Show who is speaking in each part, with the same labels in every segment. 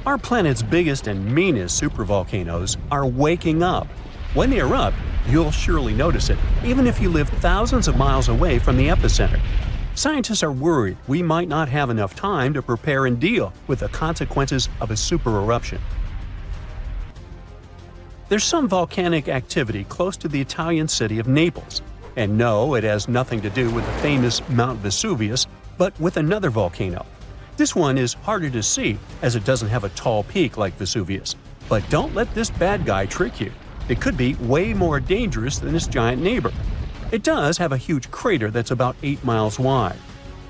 Speaker 1: Our planet's biggest and meanest supervolcanoes are waking up. When they erupt, you'll surely notice it, even if you live thousands of miles away from the epicenter. Scientists are worried we might not have enough time to prepare and deal with the consequences of a supereruption. There's some volcanic activity close to the Italian city of Naples. And no, it has nothing to do with the famous Mount Vesuvius, but with another volcano. This one is harder to see as it doesn't have a tall peak like Vesuvius. But don't let this bad guy trick you. It could be way more dangerous than its giant neighbor. It does have a huge crater that's about 8 miles wide.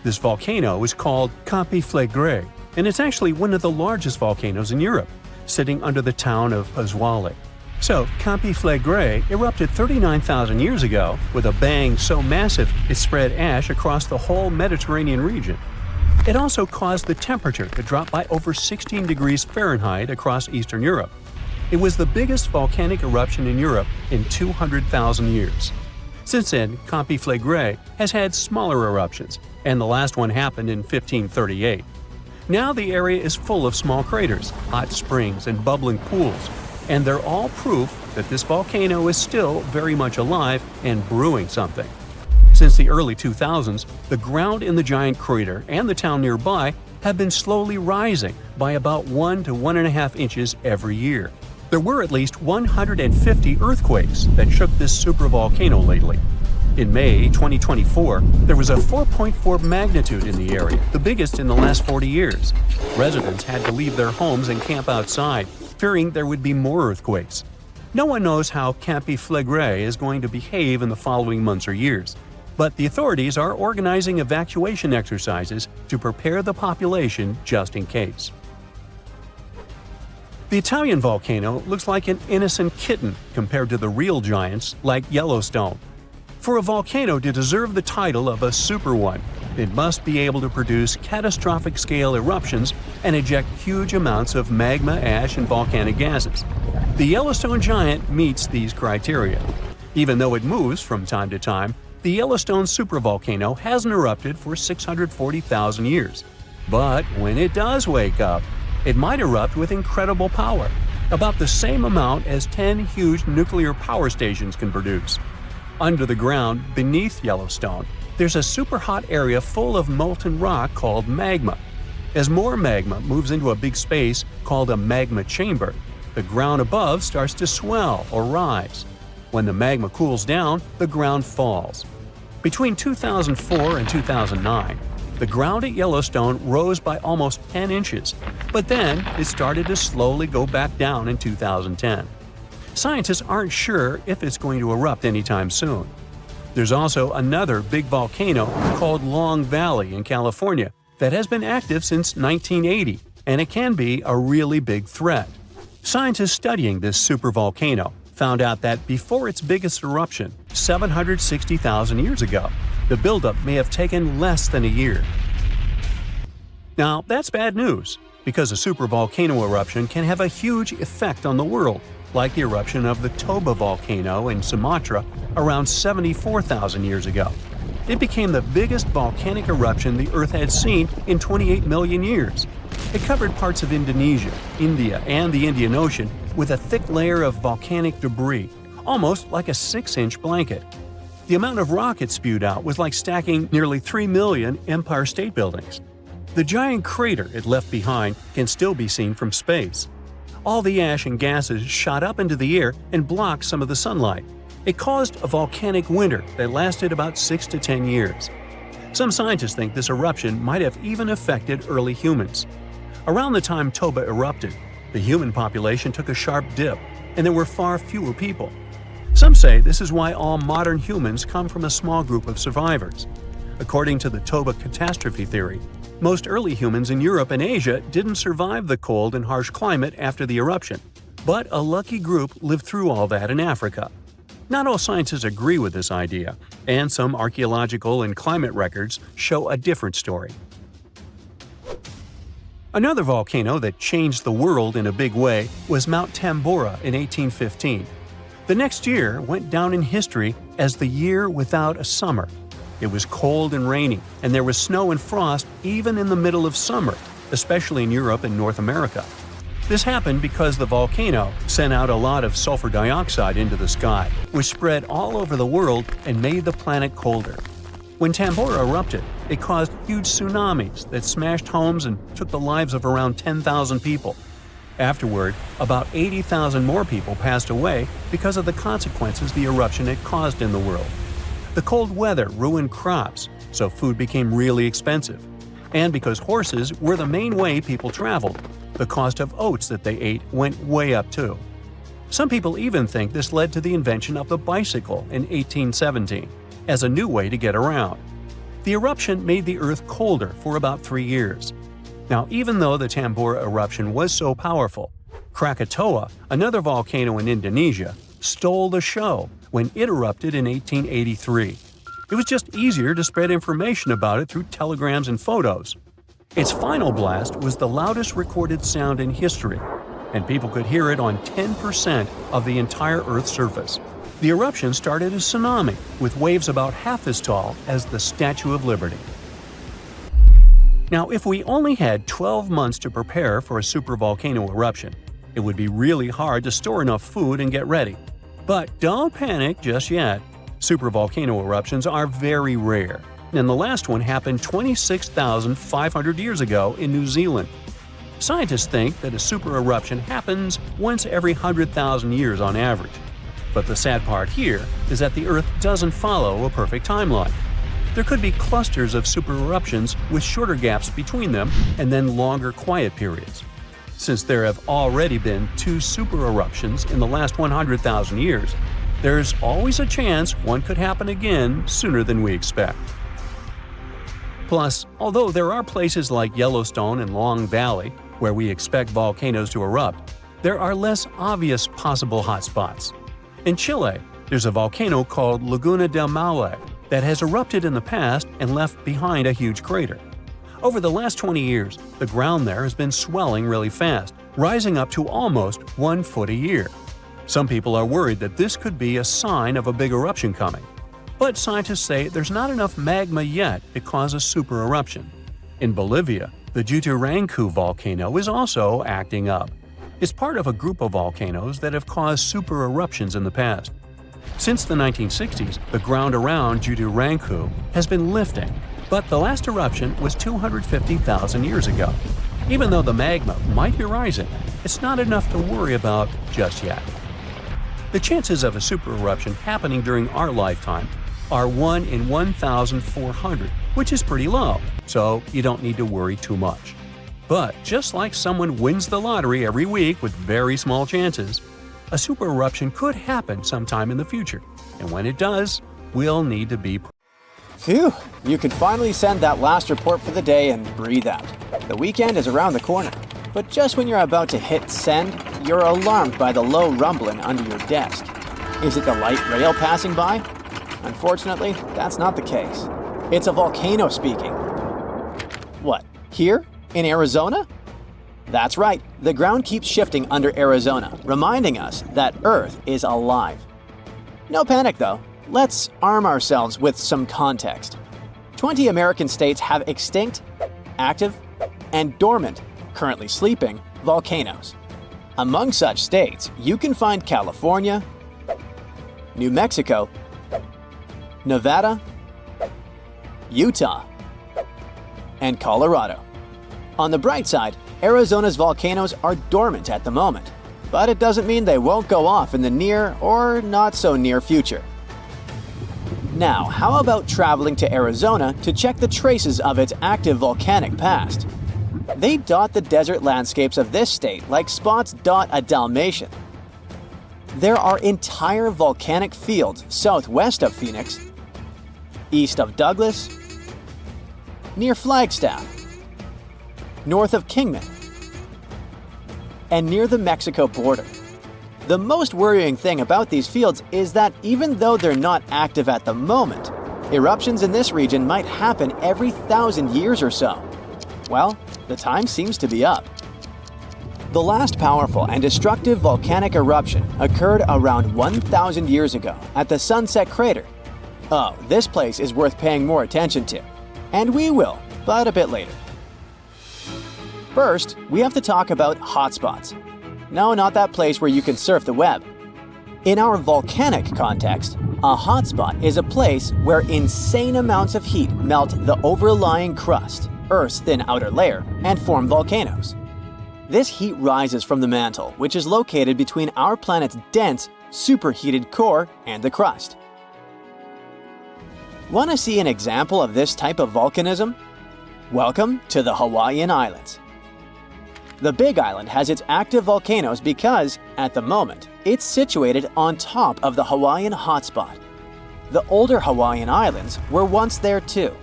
Speaker 1: This volcano is called Campi Flegrei, and it's actually one of the largest volcanoes in Europe, sitting under the town of Pasquale. So, Campi Flegrei erupted 39,000 years ago with a bang so massive it spread ash across the whole Mediterranean region. It also caused the temperature to drop by over 16 degrees Fahrenheit across Eastern Europe. It was the biggest volcanic eruption in Europe in 200,000 years. Since then, Campi Flegrei has had smaller eruptions, and the last one happened in 1538. Now the area is full of small craters, hot springs, and bubbling pools, and they're all proof that this volcano is still very much alive and brewing something. Since the early 2000s, the ground in the giant crater and the town nearby have been slowly rising by about 1 to 1.5 inches every year. There were at least 150 earthquakes that shook this supervolcano lately. In May 2024, there was a 4.4 magnitude in the area, the biggest in the last 40 years. Residents had to leave their homes and camp outside, fearing there would be more earthquakes. No one knows how Campi Flegrei is going to behave in the following months or years, but the authorities are organizing evacuation exercises to prepare the population just in case. The Italian volcano looks like an innocent kitten compared to the real giants like Yellowstone. For a volcano to deserve the title of a super one, it must be able to produce catastrophic scale eruptions and eject huge amounts of magma, ash, and volcanic gases. The Yellowstone giant meets these criteria. Even though it moves from time to time, the Yellowstone supervolcano hasn't erupted for 640,000 years. But when it does wake up, it might erupt with incredible power, about the same amount as 10 huge nuclear power stations can produce. Under the ground, beneath Yellowstone, there's a super hot area full of molten rock called magma. As more magma moves into a big space called a magma chamber, the ground above starts to swell or rise. When the magma cools down, the ground falls. Between 2004 and 2009, the ground at Yellowstone rose by almost 10 inches, but then it started to slowly go back down in 2010. Scientists aren't sure if it's going to erupt anytime soon. There's also another big volcano called Long Valley in California that has been active since 1980, and it can be a really big threat. Scientists studying this supervolcano found out that before its biggest eruption, 760,000 years ago, the buildup may have taken less than a year. Now, that's bad news, because a supervolcano eruption can have a huge effect on the world, like the eruption of the Toba volcano in Sumatra around 74,000 years ago. It became the biggest volcanic eruption the Earth had seen in 28 million years. It covered parts of Indonesia, India, and the Indian Ocean with a thick layer of volcanic debris, almost like a 6-inch blanket. The amount of rock it spewed out was like stacking nearly 3 million Empire State Buildings. The giant crater it left behind can still be seen from space. All the ash and gases shot up into the air and blocked some of the sunlight. It caused a volcanic winter that lasted about 6 to 10 years. Some scientists think this eruption might have even affected early humans. Around the time Toba erupted, the human population took a sharp dip, and there were far fewer people. Some say this is why all modern humans come from a small group of survivors. According to the Toba catastrophe theory, most early humans in Europe and Asia didn't survive the cold and harsh climate after the eruption, but a lucky group lived through all that in Africa. Not all scientists agree with this idea, and some archaeological and climate records show a different story. Another volcano that changed the world in a big way was Mount Tambora in 1815. The next year went down in history as the year without a summer. It was cold and rainy, and there was snow and frost even in the middle of summer, especially in Europe and North America. This happened because the volcano sent out a lot of sulfur dioxide into the sky, which spread all over the world and made the planet colder. When Tambora erupted, it caused huge tsunamis that smashed homes and took the lives of around 10,000 people. Afterward, about 80,000 more people passed away because of the consequences the eruption had caused in the world. The cold weather ruined crops, so food became really expensive. And because horses were the main way people traveled, the cost of oats that they ate went way up too. Some people even think this led to the invention of the bicycle in 1817 as a new way to get around. The eruption made the Earth colder for about 3 years. Now, even though the Tambora eruption was so powerful, Krakatoa, another volcano in Indonesia, stole the show when it erupted in 1883. It was just easier to spread information about it through telegrams and photos. Its final blast was the loudest recorded sound in history, and people could hear it on 10% of the entire Earth's surface. The eruption started a tsunami, with waves about half as tall as the Statue of Liberty. Now, if we only had 12 months to prepare for a supervolcano eruption, it would be really hard to store enough food and get ready. But don't panic just yet. Supervolcano eruptions are very rare, and the last one happened 26,500 years ago in New Zealand. Scientists think that a super eruption happens once every 100,000 years on average. But the sad part here is that the Earth doesn't follow a perfect timeline. There could be clusters of super eruptions with shorter gaps between them and then longer quiet periods. Since there have already been 2 super eruptions in the last 100,000 years, there's always a chance one could happen again sooner than we expect. Plus, although there are places like Yellowstone and Long Valley where we expect volcanoes to erupt, there are less obvious possible hotspots. In Chile, there's a volcano called Laguna del Maule that has erupted in the past and left behind a huge crater. Over the last 20 years, the ground there has been swelling really fast, rising up to almost 1 foot a year. Some people are worried that this could be a sign of a big eruption coming. But scientists say there's not enough magma yet to cause a super eruption. In Bolivia, the Juturancu volcano is also acting up. It's part of a group of volcanoes that have caused super eruptions in the past. Since the 1960s, the ground around Juturancu has been lifting, but the last eruption was 250,000 years ago. Even though the magma might be rising, it's not enough to worry about just yet. The chances of a super eruption happening during our lifetime are 1 in 1,400, which is pretty low, so you don't need to worry too much. But just like someone wins the lottery every week with very small chances, a super eruption could happen sometime in the future, and when it does, we'll need to be prepared.
Speaker 2: Phew, you could finally send that last report for the day and breathe out. The weekend is around the corner, but just when you're about to hit send, you're alarmed by the low rumbling under your desk. Is it the light rail passing by? Unfortunately, that's not the case. It's a volcano speaking. What, here? In Arizona? That's right, the ground keeps shifting under Arizona, reminding us that Earth is alive. No panic though, let's arm ourselves with some context. 20 American states have extinct, active, and dormant, currently sleeping, volcanoes. Among such states, you can find California, New Mexico, Nevada, Utah, and Colorado. On the bright side, Arizona's volcanoes are dormant at the moment, but it doesn't mean they won't go off in the near or not so near future. Now, how about traveling to Arizona to check the traces of its active volcanic past? They dot the desert landscapes of this state like spots dot a Dalmatian. There are entire volcanic fields southwest of Phoenix, east of Douglas, near Flagstaff, north of Kingman, and near the Mexico border. The most worrying thing about these fields is that even though they're not active at the moment, eruptions in this region might happen every 1,000 years or so. Well, the time seems to be up. The last powerful and destructive volcanic eruption occurred around 1,000 years ago at the Sunset Crater. Oh, this place is worth paying more attention to. And we will, but a bit later. First, we have to talk about hotspots. No, not that place where you can surf the web. In our volcanic context, a hotspot is a place where insane amounts of heat melt the overlying crust, Earth's thin outer layer, and form volcanoes. This heat rises from the mantle, which is located between our planet's dense, superheated core and the crust. Want to see an example of this type of volcanism? Welcome to the Hawaiian Islands. The Big Island has its active volcanoes because, at the moment, it's situated on top of the Hawaiian hotspot. The older Hawaiian Islands were once there too,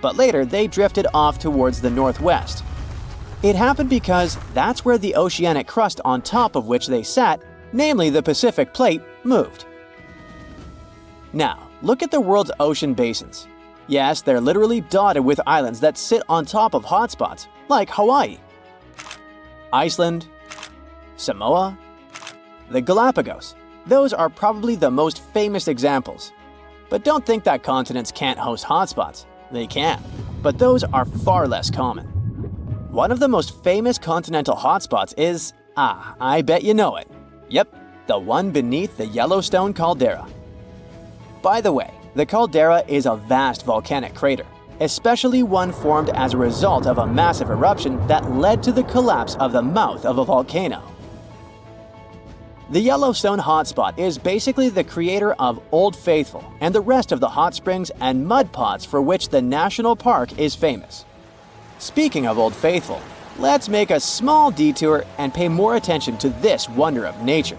Speaker 2: but later they drifted off towards the northwest. It happened because that's where the oceanic crust on top of which they sat, namely the Pacific Plate, moved. Now, look at the world's ocean basins. Yes, they're literally dotted with islands that sit on top of hotspots, like Hawaii, Iceland, Samoa, the Galapagos. Those are probably the most famous examples. But don't think that continents can't host hotspots. They can, but those are far less common. One of the most famous continental hotspots is, I bet you know it. Yep, the one beneath the Yellowstone caldera. By the way, the caldera is a vast volcanic crater, especially one formed as a result of a massive eruption that led to the collapse of the mouth of a volcano. The Yellowstone hotspot is basically the creator of Old Faithful and the rest of the hot springs and mud pots for which the national park is famous. Speaking of Old Faithful, let's make a small detour and pay more attention to this wonder of nature.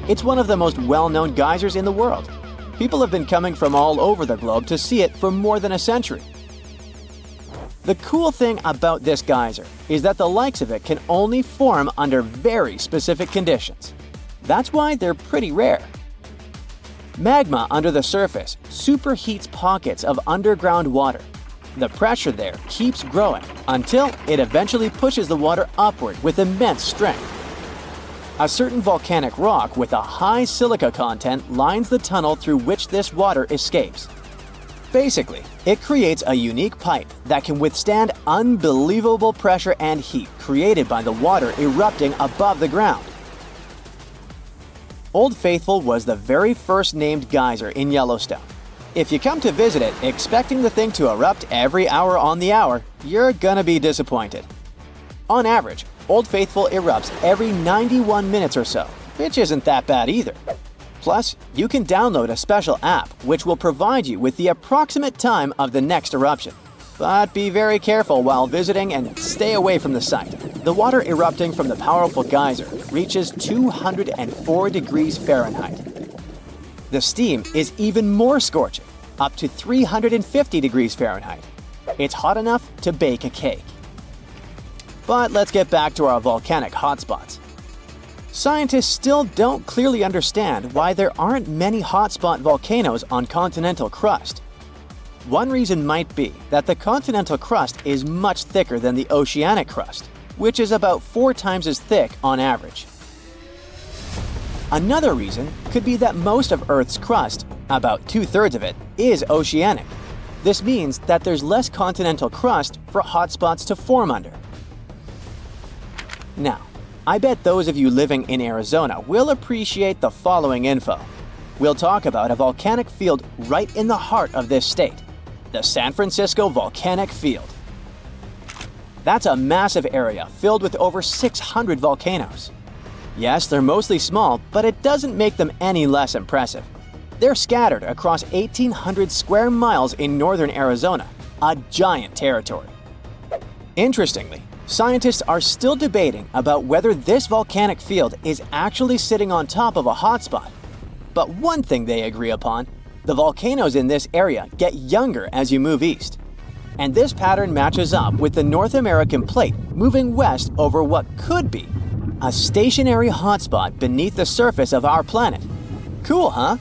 Speaker 2: It's one of the most well-known geysers in the world. People have been coming from all over the globe to see it for more than a century. The cool thing about this geyser is that the likes of it can only form under very specific conditions. That's why they're pretty rare. Magma under the surface superheats pockets of underground water. The pressure there keeps growing until it eventually pushes the water upward with immense strength. A certain volcanic rock with a high silica content lines the tunnel through which this water escapes. Basically, it creates a unique pipe that can withstand unbelievable pressure and heat created by the water erupting above the ground. Old Faithful was the very first named geyser in Yellowstone. If you come to visit it expecting the thing to erupt every hour on the hour, you're gonna be disappointed. On average, Old Faithful erupts every 91 minutes or so, which isn't that bad either. Plus, you can download a special app which will provide you with the approximate time of the next eruption. But be very careful while visiting and stay away from the site. The water erupting from the powerful geyser reaches 204 degrees Fahrenheit. The steam is even more scorching, up to 350 degrees Fahrenheit. It's hot enough to bake a cake. But let's get back to our volcanic hotspots. Scientists still don't clearly understand why there aren't many hotspot volcanoes on continental crust. One reason might be that the continental crust is much thicker than the oceanic crust, which is about 4 times as thick on average. Another reason could be that most of Earth's crust, about 2/3 of it, is oceanic. This means that there's less continental crust for hotspots to form under. Now, I bet those of you living in Arizona will appreciate the following info. We'll talk about a volcanic field right in the heart of this state, the San Francisco Volcanic Field. That's a massive area filled with over 600 volcanoes. Yes, they're mostly small, but it doesn't make them any less impressive. They're scattered across 1,800 square miles in northern Arizona, a giant territory. Interestingly, scientists are still debating about whether this volcanic field is actually sitting on top of a hotspot. But one thing they agree upon, the volcanoes in this area get younger as you move east. And this pattern matches up with the North American plate moving west over what could be a stationary hotspot beneath the surface of our planet. Cool, huh?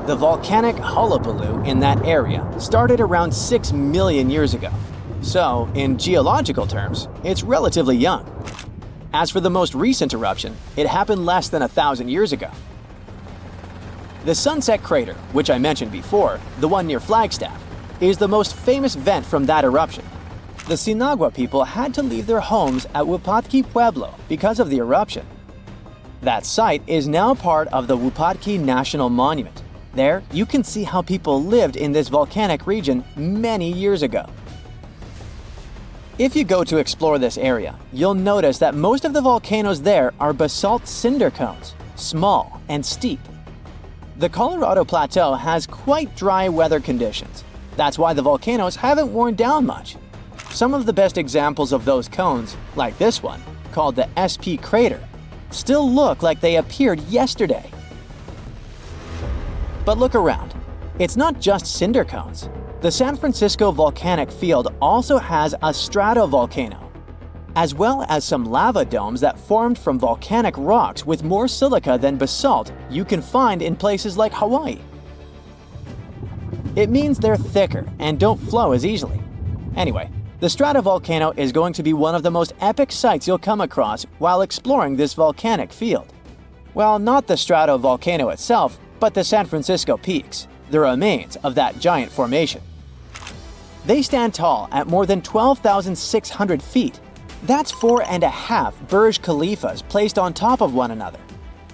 Speaker 2: The volcanic hullabaloo in that area started around 6 million years ago. So, in geological terms, it's relatively young. As for the most recent eruption, it happened less than 1,000 years ago. The Sunset Crater, which I mentioned before, the one near Flagstaff, is the most famous vent from that eruption. The Sinagua people had to leave their homes at Wupatki Pueblo because of the eruption. That site is now part of the Wupatki National Monument. There, you can see how people lived in this volcanic region many years ago. If you go to explore this area, you'll notice that most of the volcanoes there are basalt cinder cones, small and steep. The Colorado Plateau has quite dry weather conditions. That's why the volcanoes haven't worn down much. Some of the best examples of those cones, like this one, called the SP crater, still look like they appeared yesterday. But look around. It's not just cinder cones. The San Francisco volcanic field also has a stratovolcano, as well as some lava domes that formed from volcanic rocks with more silica than basalt you can find in places like Hawaii. It means they're thicker and don't flow as easily. Anyway, the stratovolcano is going to be one of the most epic sights you'll come across while exploring this volcanic field. Well, not the stratovolcano itself, but the San Francisco peaks, the remains of that giant formation. They stand tall at more than 12,600 feet. That's 4.5 Burj Khalifas placed on top of one another.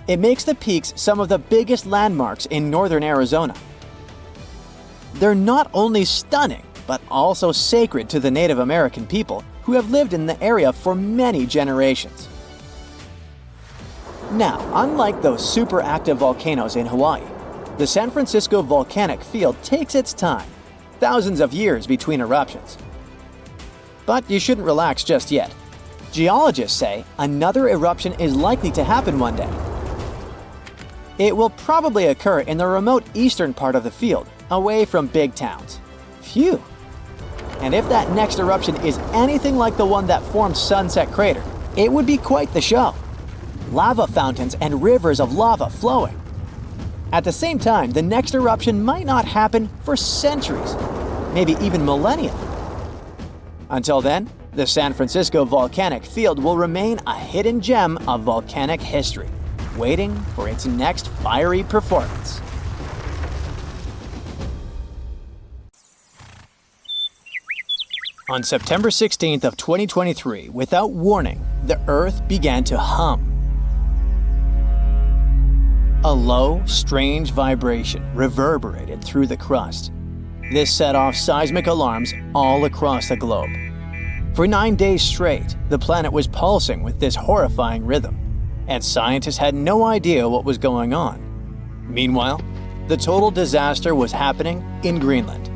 Speaker 2: It makes the peaks some of the biggest landmarks in northern Arizona. They're not only stunning, but also sacred to the Native American people who have lived in the area for many generations. Now, unlike those super active volcanoes in Hawaii, the San Francisco volcanic field takes its time, thousands of years between eruptions. But you shouldn't relax just yet. Geologists say another eruption is likely to happen one day. It will probably occur in the remote eastern part of the field, away from big towns. Phew! And if that next eruption is anything like the one that formed Sunset Crater, it would be quite the show. Lava fountains and rivers of lava flowing. At the same time, the next eruption might not happen for centuries, maybe even millennia. Until then, the San Francisco volcanic field will remain a hidden gem of volcanic history, waiting for its next fiery performance. On September 16th of 2023, without warning, the Earth began to hum. A low, strange vibration reverberated through the crust. This set off seismic alarms all across the globe. For 9 days straight, the planet was pulsing with this horrifying rhythm, and scientists had no idea what was going on. Meanwhile, the total disaster was happening in Greenland.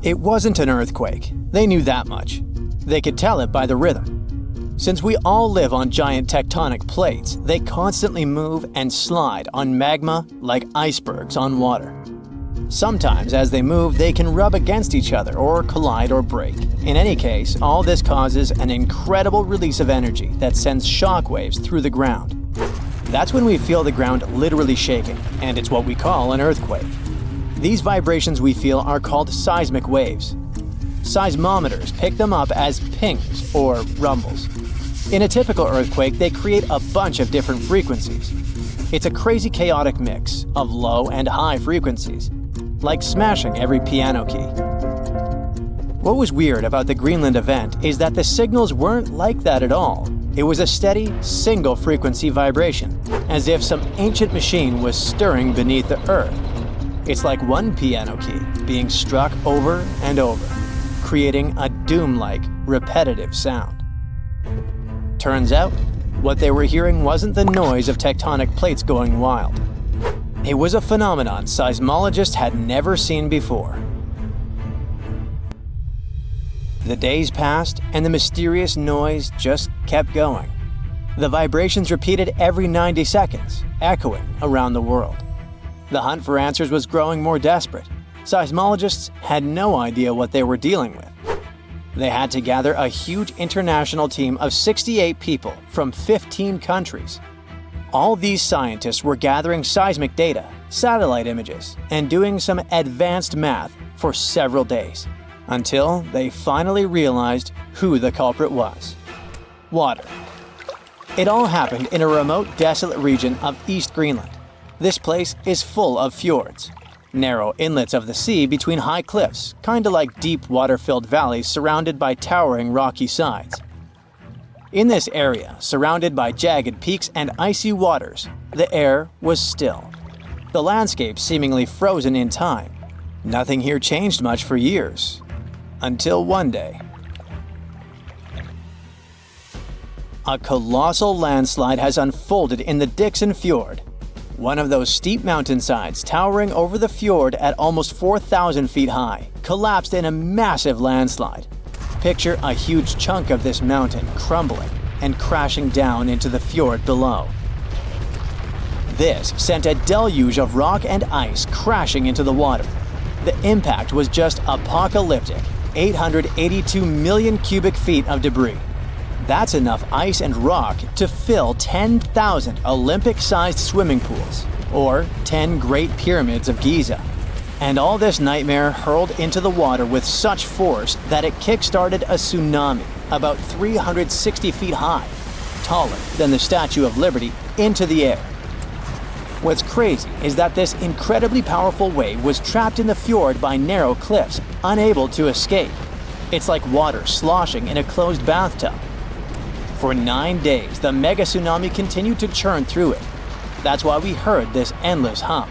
Speaker 2: It wasn't an earthquake. They knew that much. They could tell it by the rhythm. Since we all live on giant tectonic plates, they constantly move and slide on magma like icebergs on water. Sometimes, as they move, they can rub against each other or collide or break. In any case, all this causes an incredible release of energy that sends shockwaves through the ground. That's when we feel the ground literally shaking, and it's what we call an earthquake. These vibrations we feel are called seismic waves. Seismometers pick them up as pings or rumbles. In a typical earthquake, they create a bunch of different frequencies. It's a crazy chaotic mix of low and high frequencies, like smashing every piano key. What was weird about the Greenland event is that the signals weren't like that at all. It was a steady, single-frequency vibration, as if some ancient machine was stirring beneath the Earth. It's like one piano key being struck over and over, creating a doom-like, repetitive sound. Turns out, what they were hearing wasn't the noise of tectonic plates going wild. It was a phenomenon seismologists had never seen before. The days passed, and the mysterious noise just kept going. The vibrations repeated every 90 seconds, echoing around the world. The hunt for answers was growing more desperate. Seismologists had no idea what they were dealing with. They had to gather a huge international team of 68 people from 15 countries. All these scientists were gathering seismic data, satellite images, and doing some advanced math for several days, until they finally realized who the culprit was. Water. It all happened in a remote, desolate region of East Greenland. This place is full of fjords. narrow inlets of the sea between high cliffs, kinda like deep water-filled valleys surrounded by towering rocky sides. In this area, surrounded by jagged peaks and icy waters, the air was still. The landscape seemingly frozen in time. Nothing here changed much for years. Until one day. A colossal landslide has unfolded in the Dixon Fjord. One of those steep mountainsides towering over the fjord at almost 4,000 feet high collapsed in a massive landslide. Picture a huge chunk of this mountain crumbling and crashing down into the fjord below. This sent a deluge of rock and ice crashing into the water. The impact was just apocalyptic, 882 million cubic feet of debris. That's enough ice and rock to fill 10,000 Olympic-sized swimming pools, or 10 Great Pyramids of Giza. And all this nightmare hurled into the water with such force that it kick-started a tsunami about 360 feet high, taller than the Statue of Liberty, into the air. What's crazy is that this incredibly powerful wave was trapped in the fjord by narrow cliffs, unable to escape. It's like water sloshing in a closed bathtub. For 9 days, the mega tsunami continued to churn through it. That's why we heard this endless hum.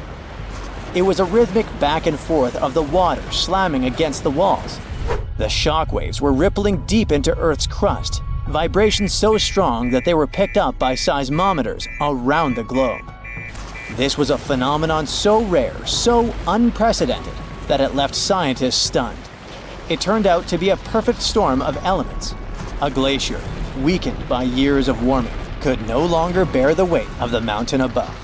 Speaker 2: It was a rhythmic back and forth of the water slamming against the walls. The shockwaves were rippling deep into Earth's crust, vibrations so strong that they were picked up by seismometers around the globe. This was a phenomenon so rare, so unprecedented, that it left scientists stunned. It turned out to be a perfect storm of elements. A glacier, weakened by years of warming, could no longer bear the weight of the mountain above.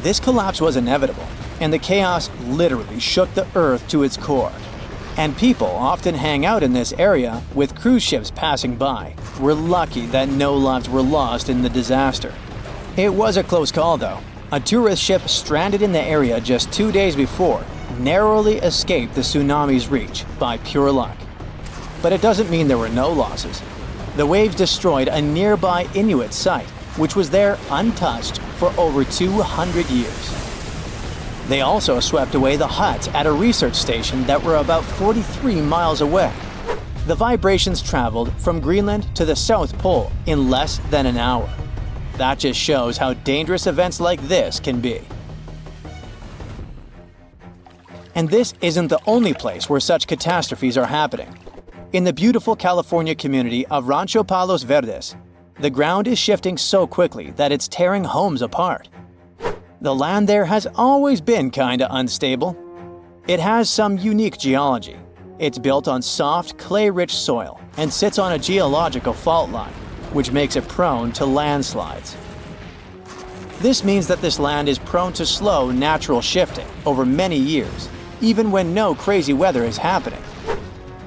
Speaker 2: This collapse was inevitable, and the chaos literally shook the Earth to its core. And people often hang out in this area with cruise ships passing by. We're lucky that no lives were lost in the disaster. It was a close call though. A tourist ship stranded in the area just 2 days before narrowly escaped the tsunami's reach by pure luck. But it doesn't mean there were no losses. The waves destroyed a nearby Inuit site, which was there untouched for over 200 years. They also swept away the huts at a research station that were about 43 miles away. The vibrations traveled from Greenland to the South Pole in less than an hour. That just shows how dangerous events like this can be. And this isn't the only place where such catastrophes are happening. In the beautiful California community of Rancho Palos Verdes, the ground is shifting so quickly that it's tearing homes apart. The land there has always been kinda unstable. It has some unique geology. It's built on soft, clay-rich soil and sits on a geological fault line, which makes it prone to landslides. This means that this land is prone to slow, natural shifting over many years, even when no crazy weather is happening.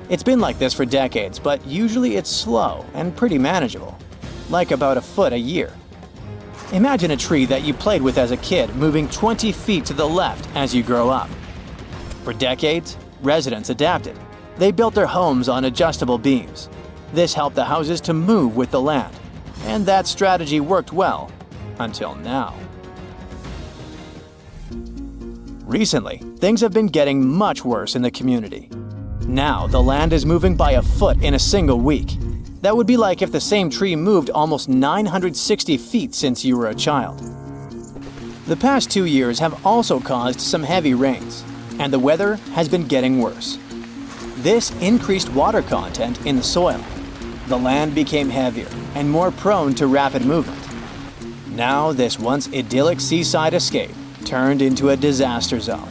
Speaker 2: It's been like this for decades, but usually it's slow and pretty manageable, like about a foot a year. Imagine a tree that you played with as a kid moving 20 feet to the left as you grow up. For decades, residents adapted. They built their homes on adjustable beams. This helped the houses to move with the land, and that strategy worked well until now. Recently, things have been getting much worse in the community. Now, the land is moving by a foot in a single week. That would be like if the same tree moved almost 960 feet since you were a child. The past 2 years have also caused some heavy rains, and the weather has been getting worse. This increased water content in the soil. The land became heavier and more prone to rapid movement. Now, this once idyllic seaside escape turned into a disaster zone.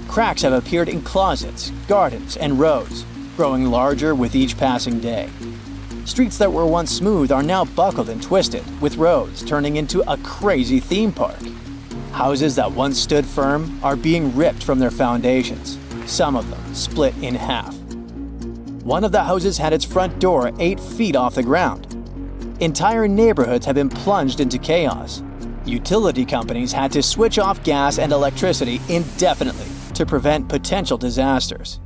Speaker 2: Cracks have appeared in closets, gardens, and roads, growing larger with each passing day. Streets that were once smooth are now buckled and twisted, with roads turning into a crazy theme park. Houses that once stood firm are being ripped from their foundations, some of them split in half. One of the houses had its front door 8 feet off the ground. Entire neighborhoods have been plunged into chaos. Utility companies had to switch off gas and electricity indefinitely to prevent potential disasters.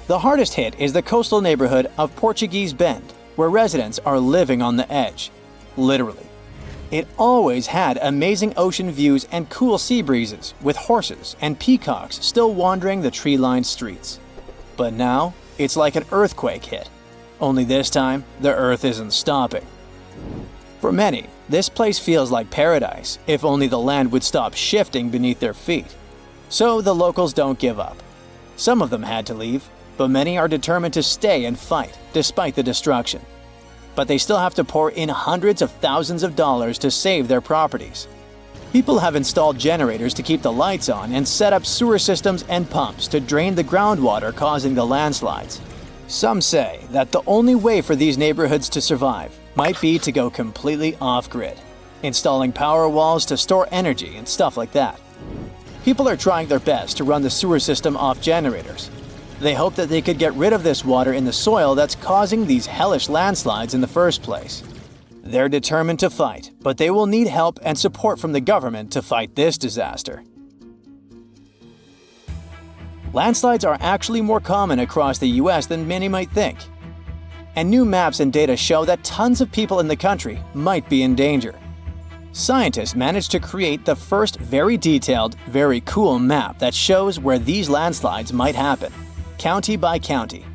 Speaker 2: The hardest hit is the coastal neighborhood of Portuguese Bend, where residents are living on the edge, literally. It always had amazing ocean views and cool sea breezes, with horses and peacocks still wandering the tree-lined streets. But now, it's like an earthquake hit. Only this time, the Earth isn't stopping. For many, this place feels like paradise, if only the land would stop shifting beneath their feet. So the locals don't give up. Some of them had to leave, but many are determined to stay and fight, despite the destruction. But they still have to pour in hundreds of thousands of dollars to save their properties. People have installed generators to keep the lights on and set up sewer systems and pumps to drain the groundwater causing the landslides. Some say that the only way for these neighborhoods to survive might be to go completely off-grid, installing power walls to store energy and stuff like that. People are trying their best to run the sewer system off generators. They hope that they could get rid of this water in the soil that's causing these hellish landslides in the first place. They're determined to fight, but they will need help and support from the government to fight this disaster. Landslides are actually more common across the US than many might think. And new maps and data show that tons of people in the country might be in danger. Scientists managed to create the first very detailed, very cool map that shows where these landslides might happen, county by county.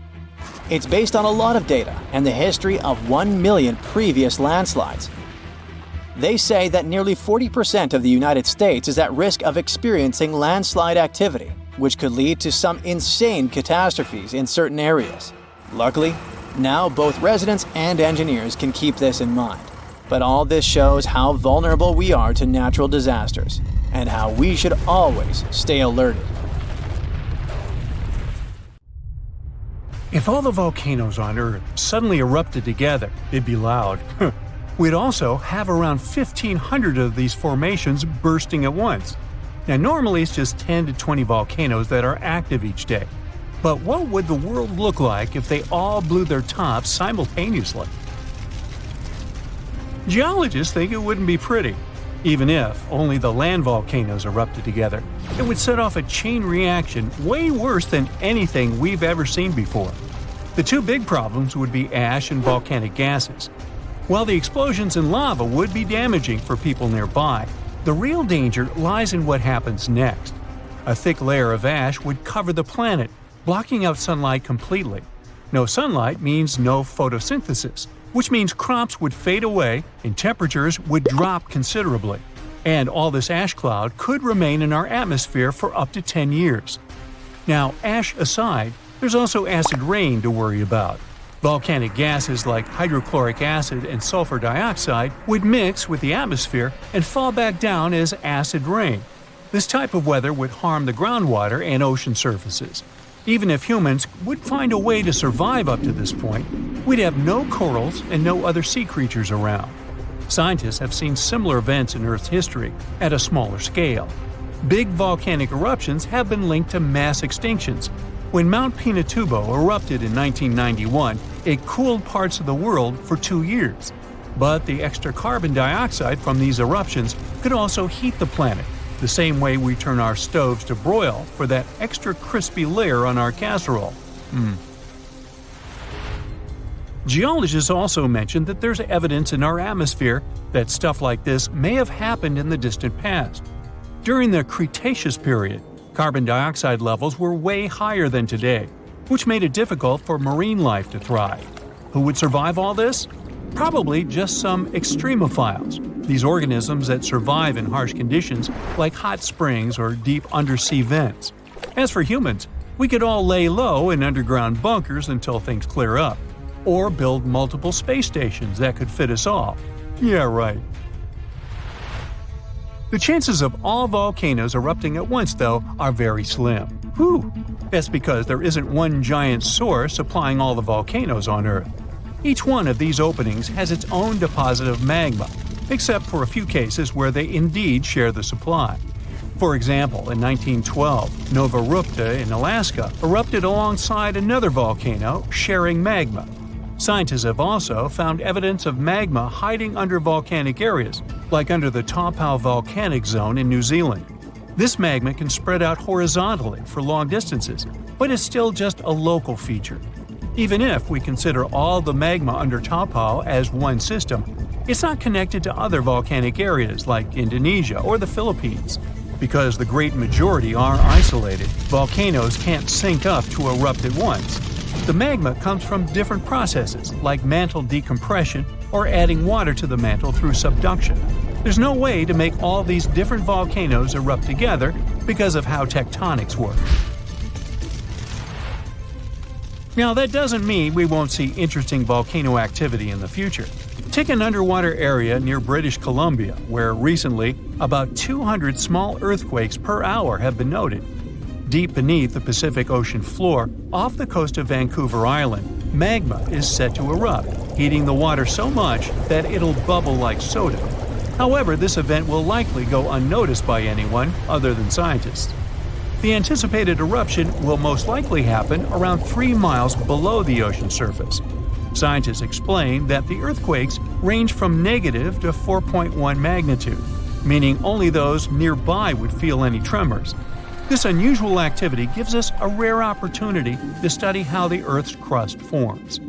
Speaker 2: It's based on a lot of data and the history of 1 million previous landslides. They say that nearly 40% of the United States is at risk of experiencing landslide activity, which could lead to some insane catastrophes in certain areas. Luckily, now both residents and engineers can keep this in mind. But all this shows how vulnerable we are to natural disasters, and how we should always stay alerted.
Speaker 1: If all the volcanoes on Earth suddenly erupted together, it'd be loud. We'd also have around 1,500 of these formations bursting at once. Now normally it's just 10 to 20 volcanoes that are active each day. But what would the world look like if they all blew their tops simultaneously? Geologists think it wouldn't be pretty. Even if only the land volcanoes erupted together, it would set off a chain reaction way worse than anything we've ever seen before. The two big problems would be ash and volcanic gases. While the explosions in lava would be damaging for people nearby, the real danger lies in what happens next. A thick layer of ash would cover the planet, blocking out sunlight completely. No sunlight means no photosynthesis, which means crops would fade away and temperatures would drop considerably. And all this ash cloud could remain in our atmosphere for up to 10 years. Now, ash aside, there's also acid rain to worry about. Volcanic gases like hydrochloric acid and sulfur dioxide would mix with the atmosphere and fall back down as acid rain. This type of weather would harm the groundwater and ocean surfaces. Even if humans would find a way to survive up to this point, we'd have no corals and no other sea creatures around. Scientists have seen similar events in Earth's history at a smaller scale. Big volcanic eruptions have been linked to mass extinctions. When Mount Pinatubo erupted in 1991, it cooled parts of the world for 2 years. But the extra carbon dioxide from these eruptions could also heat the planet, the same way we turn our stoves to broil for that extra crispy layer on our casserole. Geologists also mentioned that there's evidence in our atmosphere that stuff like this may have happened in the distant past. During the Cretaceous period, carbon dioxide levels were way higher than today, which made it difficult for marine life to thrive. Who would survive all this? Probably just some extremophiles, these organisms that survive in harsh conditions like hot springs or deep undersea vents. As for humans, we could all lay low in underground bunkers until things clear up, or build multiple space stations that could fit us all. Yeah, right. The chances of all volcanoes erupting at once, though, are very slim. Whew! That's because there isn't one giant source supplying all the volcanoes on Earth. Each one of these openings has its own deposit of magma, except for a few cases where they indeed share the supply. For example, in 1912, Nova Rupta in Alaska erupted alongside another volcano sharing magma. Scientists have also found evidence of magma hiding under volcanic areas, like under the Taupau volcanic zone in New Zealand. This magma can spread out horizontally for long distances, but is still just a local feature. Even if we consider all the magma under Taupau as one system, It's not connected to other volcanic areas like Indonesia or the Philippines. Because the great majority are isolated, volcanoes can't sync up to erupt at once. The magma comes from different processes like mantle decompression or adding water to the mantle through subduction. There's no way to make all these different volcanoes erupt together because of how tectonics work. Now, that doesn't mean we won't see interesting volcano activity in the future. Take an underwater area near British Columbia, where recently about 200 small earthquakes per hour have been noted. Deep beneath the Pacific Ocean floor, off the coast of Vancouver Island, magma is set to erupt, heating the water so much that it'll bubble like soda. However, this event will likely go unnoticed by anyone other than scientists. The anticipated eruption will most likely happen around 3 miles below the ocean surface. Scientists explain that the earthquakes range from negative to 4.1 magnitude, meaning only those nearby would feel any tremors. This unusual activity gives us a rare opportunity to study how the Earth's crust forms.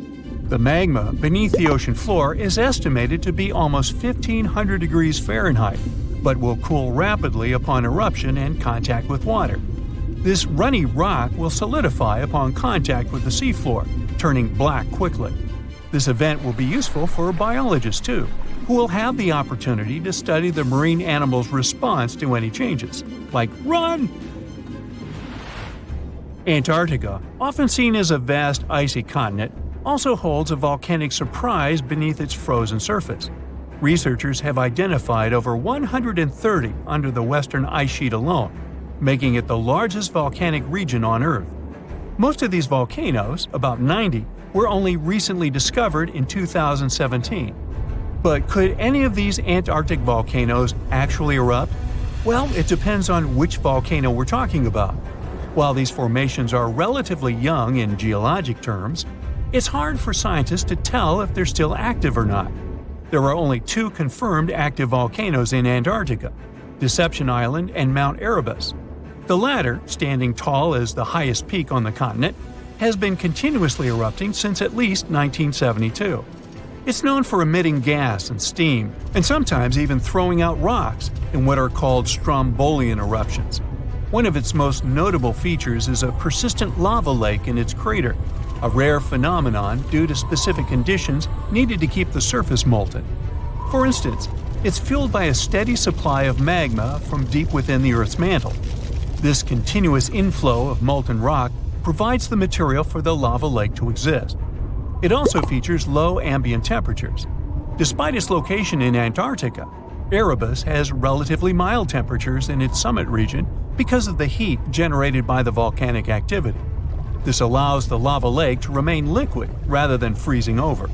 Speaker 1: The magma beneath the ocean floor is estimated to be almost 1,500 degrees Fahrenheit, but will cool rapidly upon eruption and contact with water. This runny rock will solidify upon contact with the seafloor, turning black quickly. This event will be useful for biologists too, who will have the opportunity to study the marine animals' response to any changes, like run! Antarctica, often seen as a vast icy continent, also holds a volcanic surprise beneath its frozen surface. Researchers have identified over 130 under the western ice sheet alone, making it the largest volcanic region on Earth. Most of these volcanoes, about 90, were only recently discovered in 2017. But could any of these Antarctic volcanoes actually erupt? Well, it depends on which volcano we're talking about. While these formations are relatively young in geologic terms, it's hard for scientists to tell if they're still active or not. There are only 2 confirmed active volcanoes in Antarctica, Deception Island and Mount Erebus. The latter, standing tall as the highest peak on the continent, has been continuously erupting since at least 1972. It's known for emitting gas and steam, and sometimes even throwing out rocks in what are called strombolian eruptions. One of its most notable features is a persistent lava lake in its crater, a rare phenomenon due to specific conditions needed to keep the surface molten. For instance, it's fueled by a steady supply of magma from deep within the Earth's mantle. This continuous inflow of molten rock provides the material for the lava lake to exist. It also features low ambient temperatures. Despite its location in Antarctica, Erebus has relatively mild temperatures in its summit region because of the heat generated by the volcanic activity. This allows the lava lake to remain liquid rather than freezing over.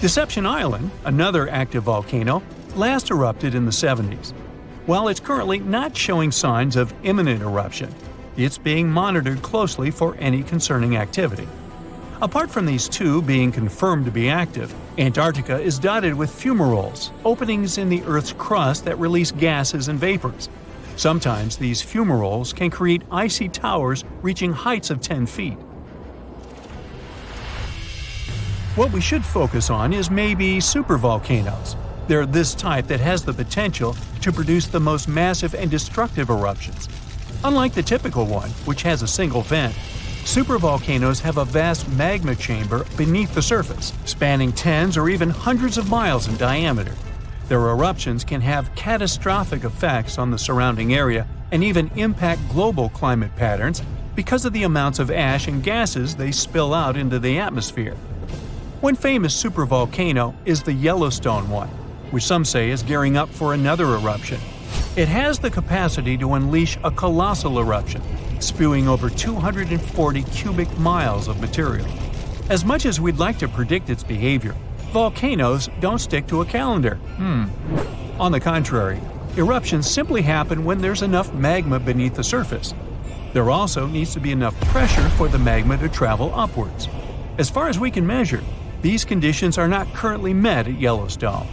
Speaker 1: Deception Island, another active volcano, last erupted in the 70s. While it's currently not showing signs of imminent eruption, it's being monitored closely for any concerning activity. Apart from these 2 being confirmed to be active, Antarctica is dotted with fumaroles, openings in the Earth's crust that release gases and vapors. Sometimes these fumaroles can create icy towers reaching heights of 10 feet. What we should focus on is maybe supervolcanoes. They're this type that has the potential to produce the most massive and destructive eruptions. Unlike the typical one, which has a single vent, supervolcanoes have a vast magma chamber beneath the surface, spanning tens or even hundreds of miles in diameter. Their eruptions can have catastrophic effects on the surrounding area and even impact global climate patterns because of the amounts of ash and gases they spill out into the atmosphere. One famous supervolcano is the Yellowstone one, which some say is gearing up for another eruption. It has the capacity to unleash a colossal eruption, spewing over 240 cubic miles of material. As much as we'd like to predict its behavior, volcanoes don't stick to a calendar. On the contrary, eruptions simply happen when there's enough magma beneath the surface. There also needs to be enough pressure for the magma to travel upwards. As far as we can measure, these conditions are not currently met at Yellowstone.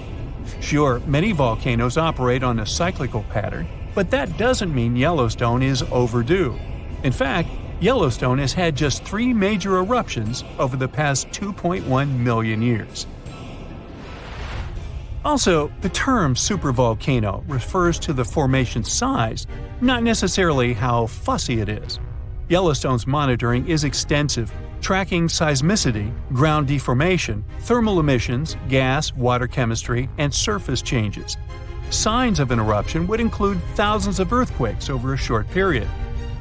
Speaker 1: Sure, many volcanoes operate on a cyclical pattern, but that doesn't mean Yellowstone is overdue. In fact, Yellowstone has had just 3 major eruptions over the past 2.1 million years. Also, the term supervolcano refers to the formation's size, not necessarily how fussy it is. Yellowstone's monitoring is extensive, tracking seismicity, ground deformation, thermal emissions, gas, water chemistry, and surface changes. Signs of an eruption would include thousands of earthquakes over a short period.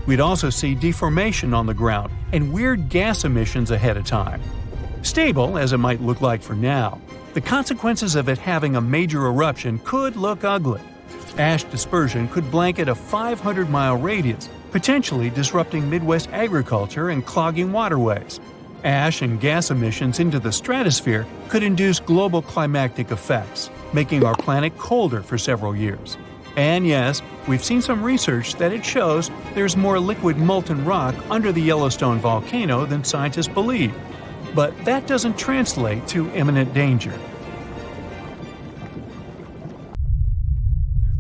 Speaker 1: We'd also see deformation on the ground and weird gas emissions ahead of time. Stable as it might look like for now, the consequences of it having a major eruption could look ugly. Ash dispersion could blanket a 500-mile radius, potentially disrupting Midwest agriculture and clogging waterways. Ash and gas emissions into the stratosphere could induce global climatic effects, making our planet colder for several years. And yes, we've seen some research that it shows there's more liquid molten rock under the Yellowstone volcano than scientists believe. But that doesn't translate to imminent danger.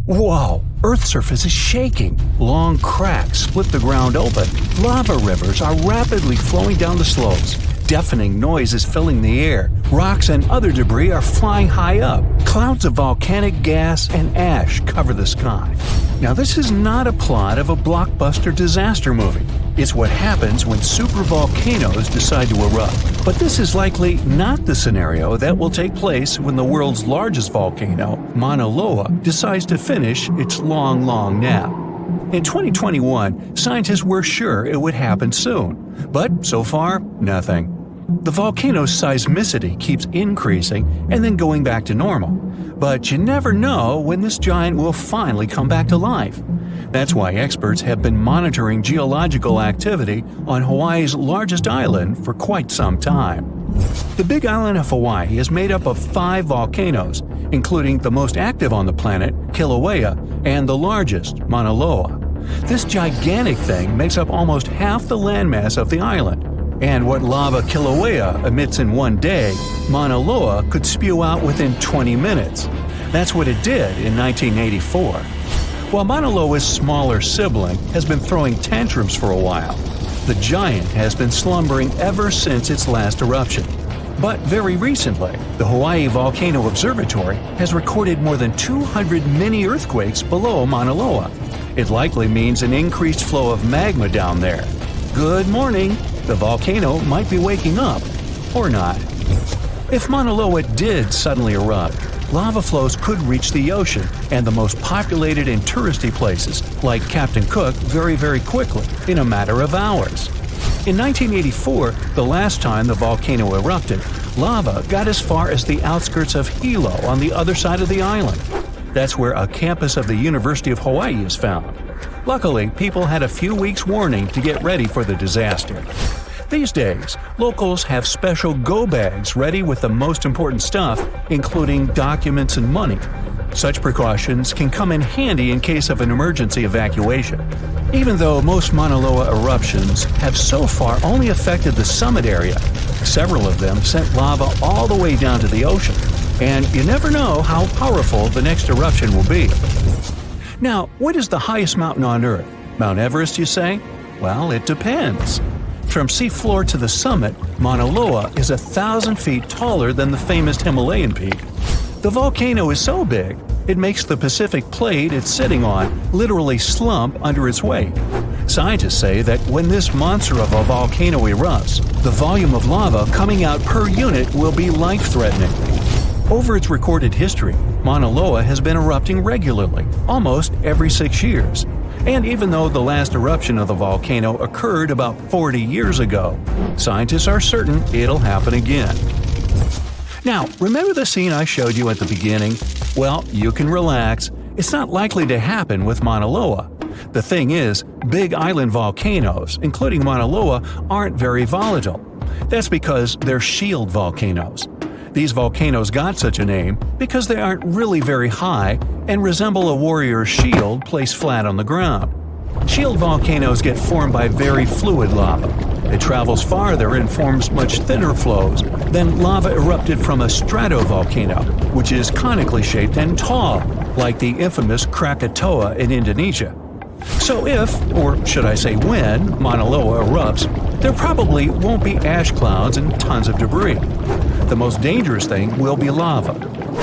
Speaker 1: Whoa! Earth's surface is shaking. Long cracks split the ground open. Lava rivers are rapidly flowing down the slopes. Deafening noise is filling the air. Rocks and other debris are flying high up. Clouds of volcanic gas and ash cover the sky. Now, this is not a plot of a blockbuster disaster movie. It's what happens when supervolcanoes decide to erupt. But this is likely not the scenario that will take place when the world's largest volcano, Mauna Loa, decides to finish its long nap. In 2021, scientists were sure it would happen soon, but so far, nothing. The volcano's seismicity keeps increasing and then going back to normal. But you never know when this giant will finally come back to life. That's why experts have been monitoring geological activity on Hawaii's largest island for quite some time. The Big Island of Hawaii is made up of 5 volcanoes, including the most active on the planet, Kilauea, and the largest, Mauna Loa. This gigantic thing makes up almost half the landmass of the island. And what lava Kilauea emits in one day, Mauna Loa could spew out within 20 minutes. That's what it did in 1984. While Mauna Loa's smaller sibling has been throwing tantrums for a while, the giant has been slumbering ever since its last eruption. But very recently, the Hawaii Volcano Observatory has recorded more than 200 mini-earthquakes below Mauna Loa. It likely means an increased flow of magma down there. Good morning! The volcano might be waking up. Or not. If Mauna Loa did suddenly erupt, lava flows could reach the ocean and the most populated and touristy places, like Captain Cook, very quickly, in a matter of hours. In 1984, the last time the volcano erupted, lava got as far as the outskirts of Hilo on the other side of the island. That's where a campus of the University of Hawaii is found. Luckily, people had a few weeks' warning to get ready for the disaster. These days, locals have special go bags ready with the most important stuff, including documents and money. Such precautions can come in handy in case of an emergency evacuation. Even though most Mauna Loa eruptions have so far only affected the summit area, several of them sent lava all the way down to the ocean. And you never know how powerful the next eruption will be. Now, what is the highest mountain on Earth? Mount Everest, you say? Well, it depends. From seafloor to the summit, Mauna Loa is 1,000 feet taller than the famous Himalayan peak. The volcano is so big, it makes the Pacific plate it's sitting on literally slump under its weight. Scientists say that when this monster of a volcano erupts, the volume of lava coming out per unit will be life-threatening. Over its recorded history, Mauna Loa has been erupting regularly, almost every 6 years. And even though the last eruption of the volcano occurred about 40 years ago, scientists are certain it'll happen again. Now, remember the scene I showed you at the beginning? Well, you can relax. It's not likely to happen with Mauna Loa. The thing is, big island volcanoes, including Mauna Loa, aren't very volatile. That's because they're shield volcanoes. These volcanoes got such a name because they aren't really very high and resemble a warrior's shield placed flat on the ground. Shield volcanoes get formed by very fluid lava. It travels farther and forms much thinner flows than lava erupted from a stratovolcano, which is conically shaped and tall, like the infamous Krakatoa in Indonesia. So if, or should I say when, Mauna Loa erupts, there probably won't be ash clouds and tons of debris. The most dangerous thing will be lava.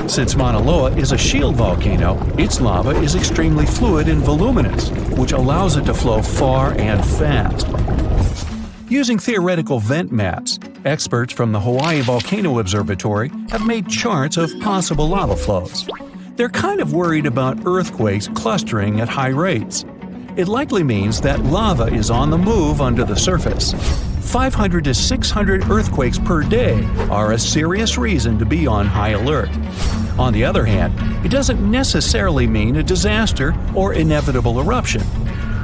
Speaker 1: Since Mauna Loa is a shield volcano, its lava is extremely fluid and voluminous, which allows it to flow far and fast. Using theoretical vent maps, experts from the Hawaii Volcano Observatory have made charts of possible lava flows. They're kind of worried about earthquakes clustering at high rates. It likely means that lava is on the move under the surface. 500 to 600 earthquakes per day are a serious reason to be on high alert. On the other hand, it doesn't necessarily mean a disaster or inevitable eruption.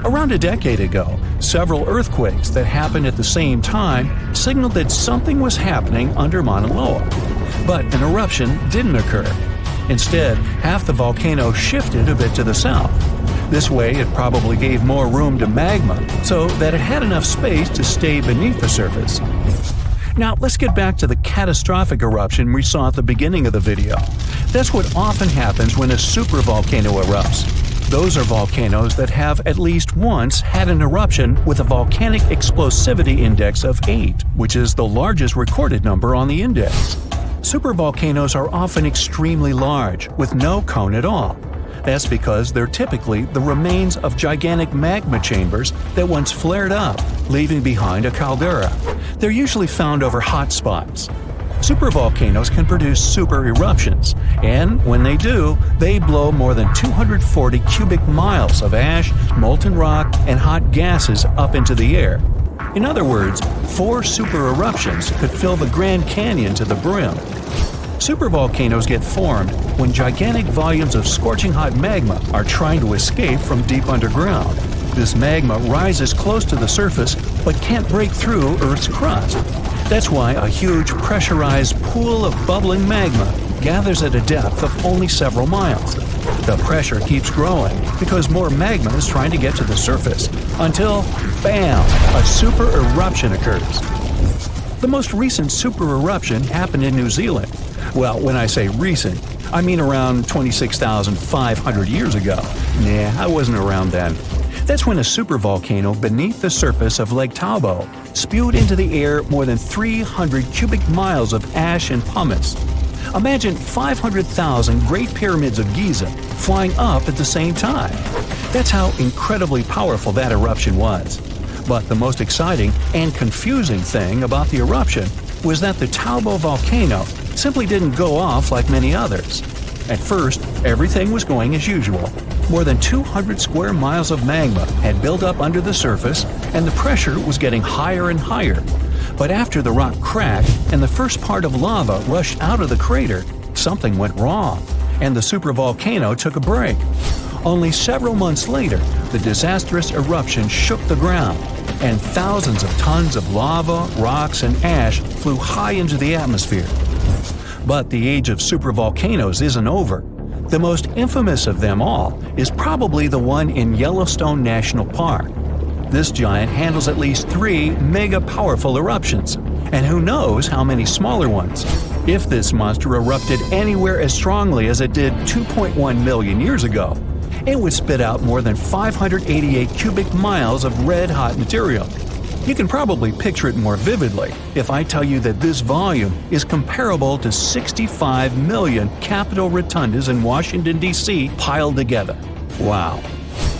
Speaker 1: Around a decade ago, several earthquakes that happened at the same time signaled that something was happening under Mauna Loa. But an eruption didn't occur. Instead, half the volcano shifted a bit to the south. This way, it probably gave more room to magma, so that it had enough space to stay beneath the surface. Now, let's get back to the catastrophic eruption we saw at the beginning of the video. That's what often happens when a supervolcano erupts. Those are volcanoes that have at least once had an eruption with a volcanic explosivity index of 8, which is the largest recorded number on the index. Supervolcanoes are often extremely large, with no cone at all. That's because they're typically the remains of gigantic magma chambers that once flared up, leaving behind a caldera. They're usually found over hot spots. Supervolcanoes can produce super eruptions, and when they do, they blow more than 240 cubic miles of ash, molten rock, and hot gases up into the air. In other words, 4 super eruptions could fill the Grand Canyon to the brim. Supervolcanoes get formed when gigantic volumes of scorching hot magma are trying to escape from deep underground. This magma rises close to the surface but can't break through Earth's crust. That's why a huge pressurized pool of bubbling magma gathers at a depth of only several miles. The pressure keeps growing because more magma is trying to get to the surface, until, bam, a super eruption occurs. The most recent super eruption happened in New Zealand. Well, when I say recent, I mean around 26,500 years ago. Nah, I wasn't around then. That's when a supervolcano beneath the surface of Lake Toba spewed into the air more than 300 cubic miles of ash and pumice. Imagine 500,000 Great Pyramids of Giza flying up at the same time. That's how incredibly powerful that eruption was. But the most exciting and confusing thing about the eruption was that the Toba volcano simply didn't go off like many others. At first, everything was going as usual. More than 200 square miles of magma had built up under the surface, and the pressure was getting higher and higher. But after the rock cracked and the first part of lava rushed out of the crater, something went wrong, and the supervolcano took a break. Only several months later, the disastrous eruption shook the ground, and thousands of tons of lava, rocks, and ash flew high into the atmosphere. But the age of supervolcanoes isn't over. The most infamous of them all is probably the one in Yellowstone National Park. This giant handles at least 3 mega-powerful eruptions, and who knows how many smaller ones. If this monster erupted anywhere as strongly as it did 2.1 million years ago, it would spit out more than 588 cubic miles of red-hot material. You can probably picture it more vividly if I tell you that this volume is comparable to 65 million Capitol rotundas in Washington, D.C. piled together. Wow.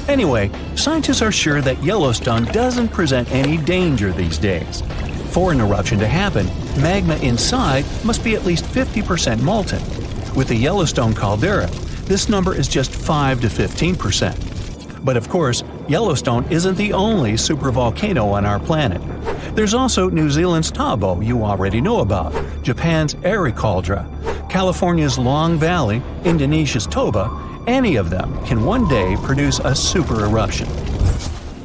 Speaker 1: Anyway, scientists are sure that Yellowstone doesn't present any danger these days. For an eruption to happen, magma inside must be at least 50% molten. With the Yellowstone caldera, this number is just 5 to 15%. But of course, Yellowstone isn't the only supervolcano on our planet. There's also New Zealand's Toba you already know about, Japan's Eri Caldera, California's Long Valley, Indonesia's Toba. Any of them can one day produce a super eruption.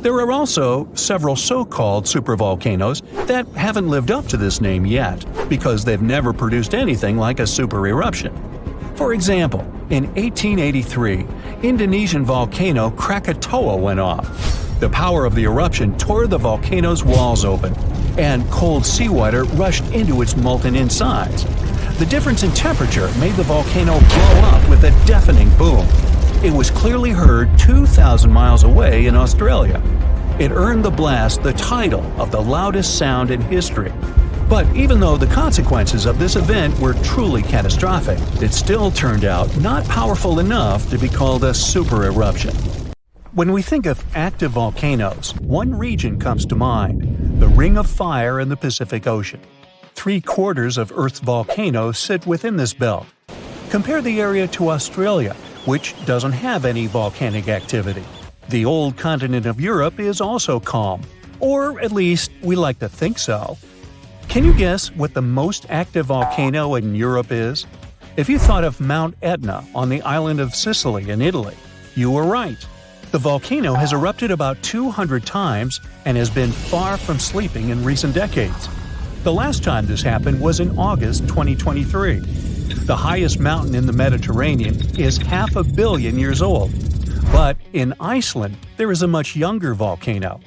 Speaker 1: There are also several so-called supervolcanoes that haven't lived up to this name yet because they've never produced anything like a super eruption. For example, in 1883, Indonesian volcano Krakatoa went off. The power of the eruption tore the volcano's walls open, and cold seawater rushed into its molten insides. The difference in temperature made the volcano blow up with a deafening boom. It was clearly heard 2,000 miles away in Australia. It earned the blast the title of the loudest sound in history. But even though the consequences of this event were truly catastrophic, it still turned out not powerful enough to be called a super eruption. When we think of active volcanoes, one region comes to mind: the Ring of Fire in the Pacific Ocean. 3/4 of Earth's volcanoes sit within this belt. Compare the area to Australia, which doesn't have any volcanic activity. The old continent of Europe is also calm, or at least we like to think so. Can you guess what the most active volcano in Europe is? If you thought of Mount Etna on the island of Sicily in Italy, you were right. The volcano has erupted about 200 times and has been far from sleeping in recent decades. The last time this happened was in August 2023. The highest mountain in the Mediterranean is 500 million years old. But in Iceland, there is a much younger volcano.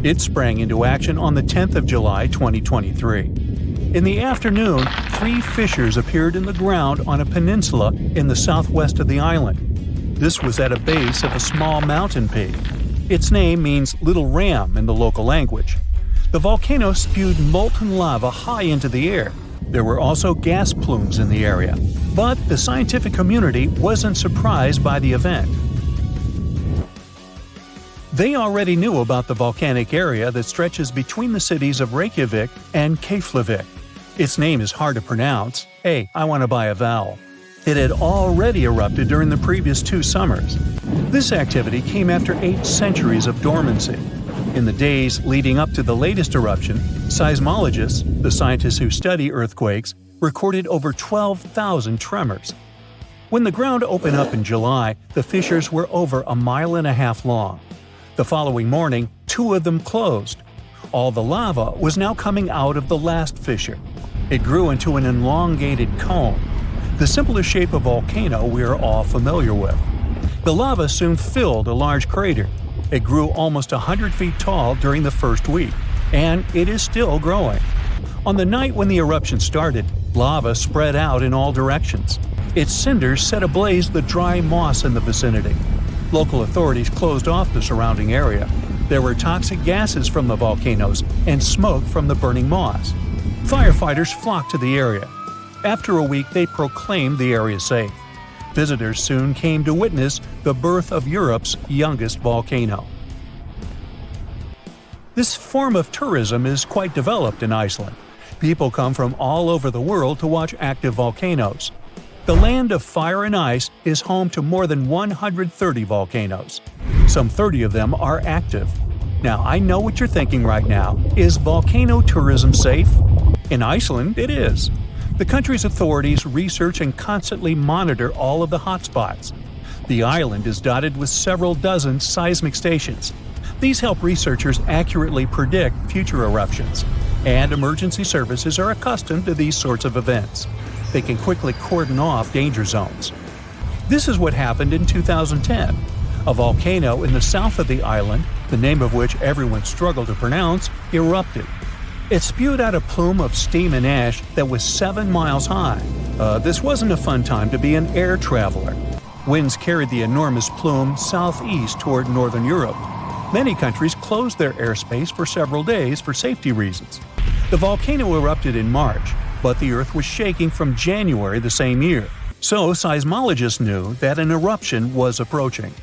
Speaker 1: It sprang into action on the 10th of July 2023. In the afternoon, 3 fissures appeared in the ground on a peninsula in the southwest of the island. This was at a base of a small mountain peak. Its name means Little Ram in the local language. The volcano spewed molten lava high into the air. There were also gas plumes in the area. But the scientific community wasn't surprised by the event. They already knew about the volcanic area that stretches between the cities of Reykjavik and Keflavik. Its name is hard to pronounce. Hey, I want to buy a vowel. It had already erupted during the previous 2 summers. This activity came after 8 centuries of dormancy. In the days leading up to the latest eruption, seismologists, the scientists who study earthquakes, recorded over 12,000 tremors. When the ground opened up in July, the fissures were over 1.5 miles long. The following morning, 2 of them closed. All the lava was now coming out of the last fissure. It grew into an elongated cone, the simplest shape of volcano we are all familiar with. The lava soon filled a large crater. It grew almost 100 feet tall during the first week, and it is still growing. On the night when the eruption started, lava spread out in all directions. Its cinders set ablaze the dry moss in the vicinity. Local authorities closed off the surrounding area. There were toxic gases from the volcanoes and smoke from the burning moss. Firefighters flocked to the area. After a week, they proclaimed the area safe. Visitors soon came to witness the birth of Europe's youngest volcano. This form of tourism is quite developed in Iceland. People come from all over the world to watch active volcanoes. The land of fire and ice is home to more than 130 volcanoes. Some 30 of them are active. Now, I know what you're thinking right now. Is volcano tourism safe? In Iceland, it is. The country's authorities research and constantly monitor all of the hotspots. The island is dotted with several dozen seismic stations. These help researchers accurately predict future eruptions, and emergency services are accustomed to these sorts of events. They can quickly cordon off danger zones. This is what happened in 2010. A volcano in the south of the island, the name of which everyone struggled to pronounce, erupted. It spewed out a plume of steam and ash that was 7 miles high. This wasn't a fun time to be an air traveler. Winds carried the enormous plume southeast toward northern Europe. Many countries closed their airspace for several days for safety reasons. The volcano erupted in March, but the Earth was shaking from January the same year, so seismologists knew that an eruption was approaching.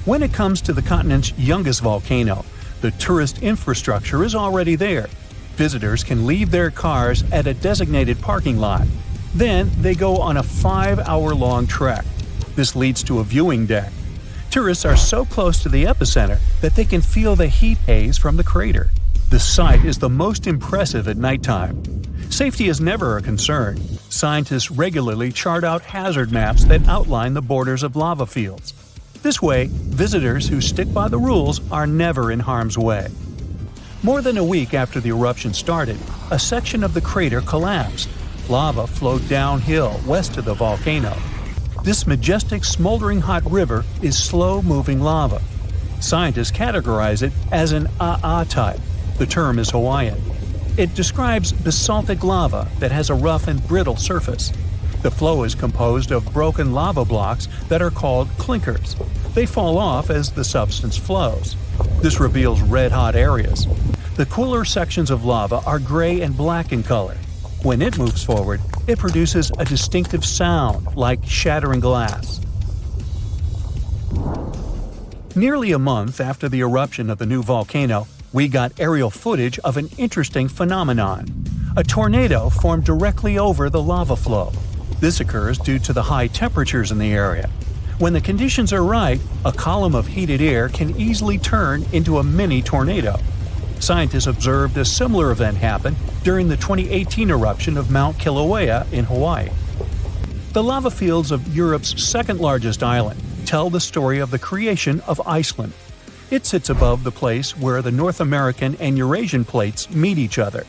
Speaker 1: When it comes to the continent's youngest volcano, the tourist infrastructure is already there. Visitors can leave their cars at a designated parking lot. Then they go on a 5-hour-long trek. This leads to a viewing deck. Tourists are so close to the epicenter that they can feel the heat haze from the crater. The sight is the most impressive at nighttime. Safety is never a concern. Scientists regularly chart out hazard maps that outline the borders of lava fields. This way, visitors who stick by the rules are never in harm's way. More than a week after the eruption started, a section of the crater collapsed. Lava flowed downhill west of the volcano. This majestic smoldering hot river is slow-moving lava. Scientists categorize it as an AA type. The term is Hawaiian. It describes basaltic lava that has a rough and brittle surface. The flow is composed of broken lava blocks that are called clinkers. They fall off as the substance flows. This reveals red-hot areas. The cooler sections of lava are gray and black in color. When it moves forward, it produces a distinctive sound like shattering glass. Nearly a month after the eruption of the new volcano, we got aerial footage of an interesting phenomenon. A tornado formed directly over the lava flow. This occurs due to the high temperatures in the area. When the conditions are right, a column of heated air can easily turn into a mini tornado. Scientists observed a similar event happen during the 2018 eruption of Mount Kilauea in Hawaii. The lava fields of Europe's second-largest island tell the story of the creation of Iceland. It sits above the place where the North American and Eurasian plates meet each other.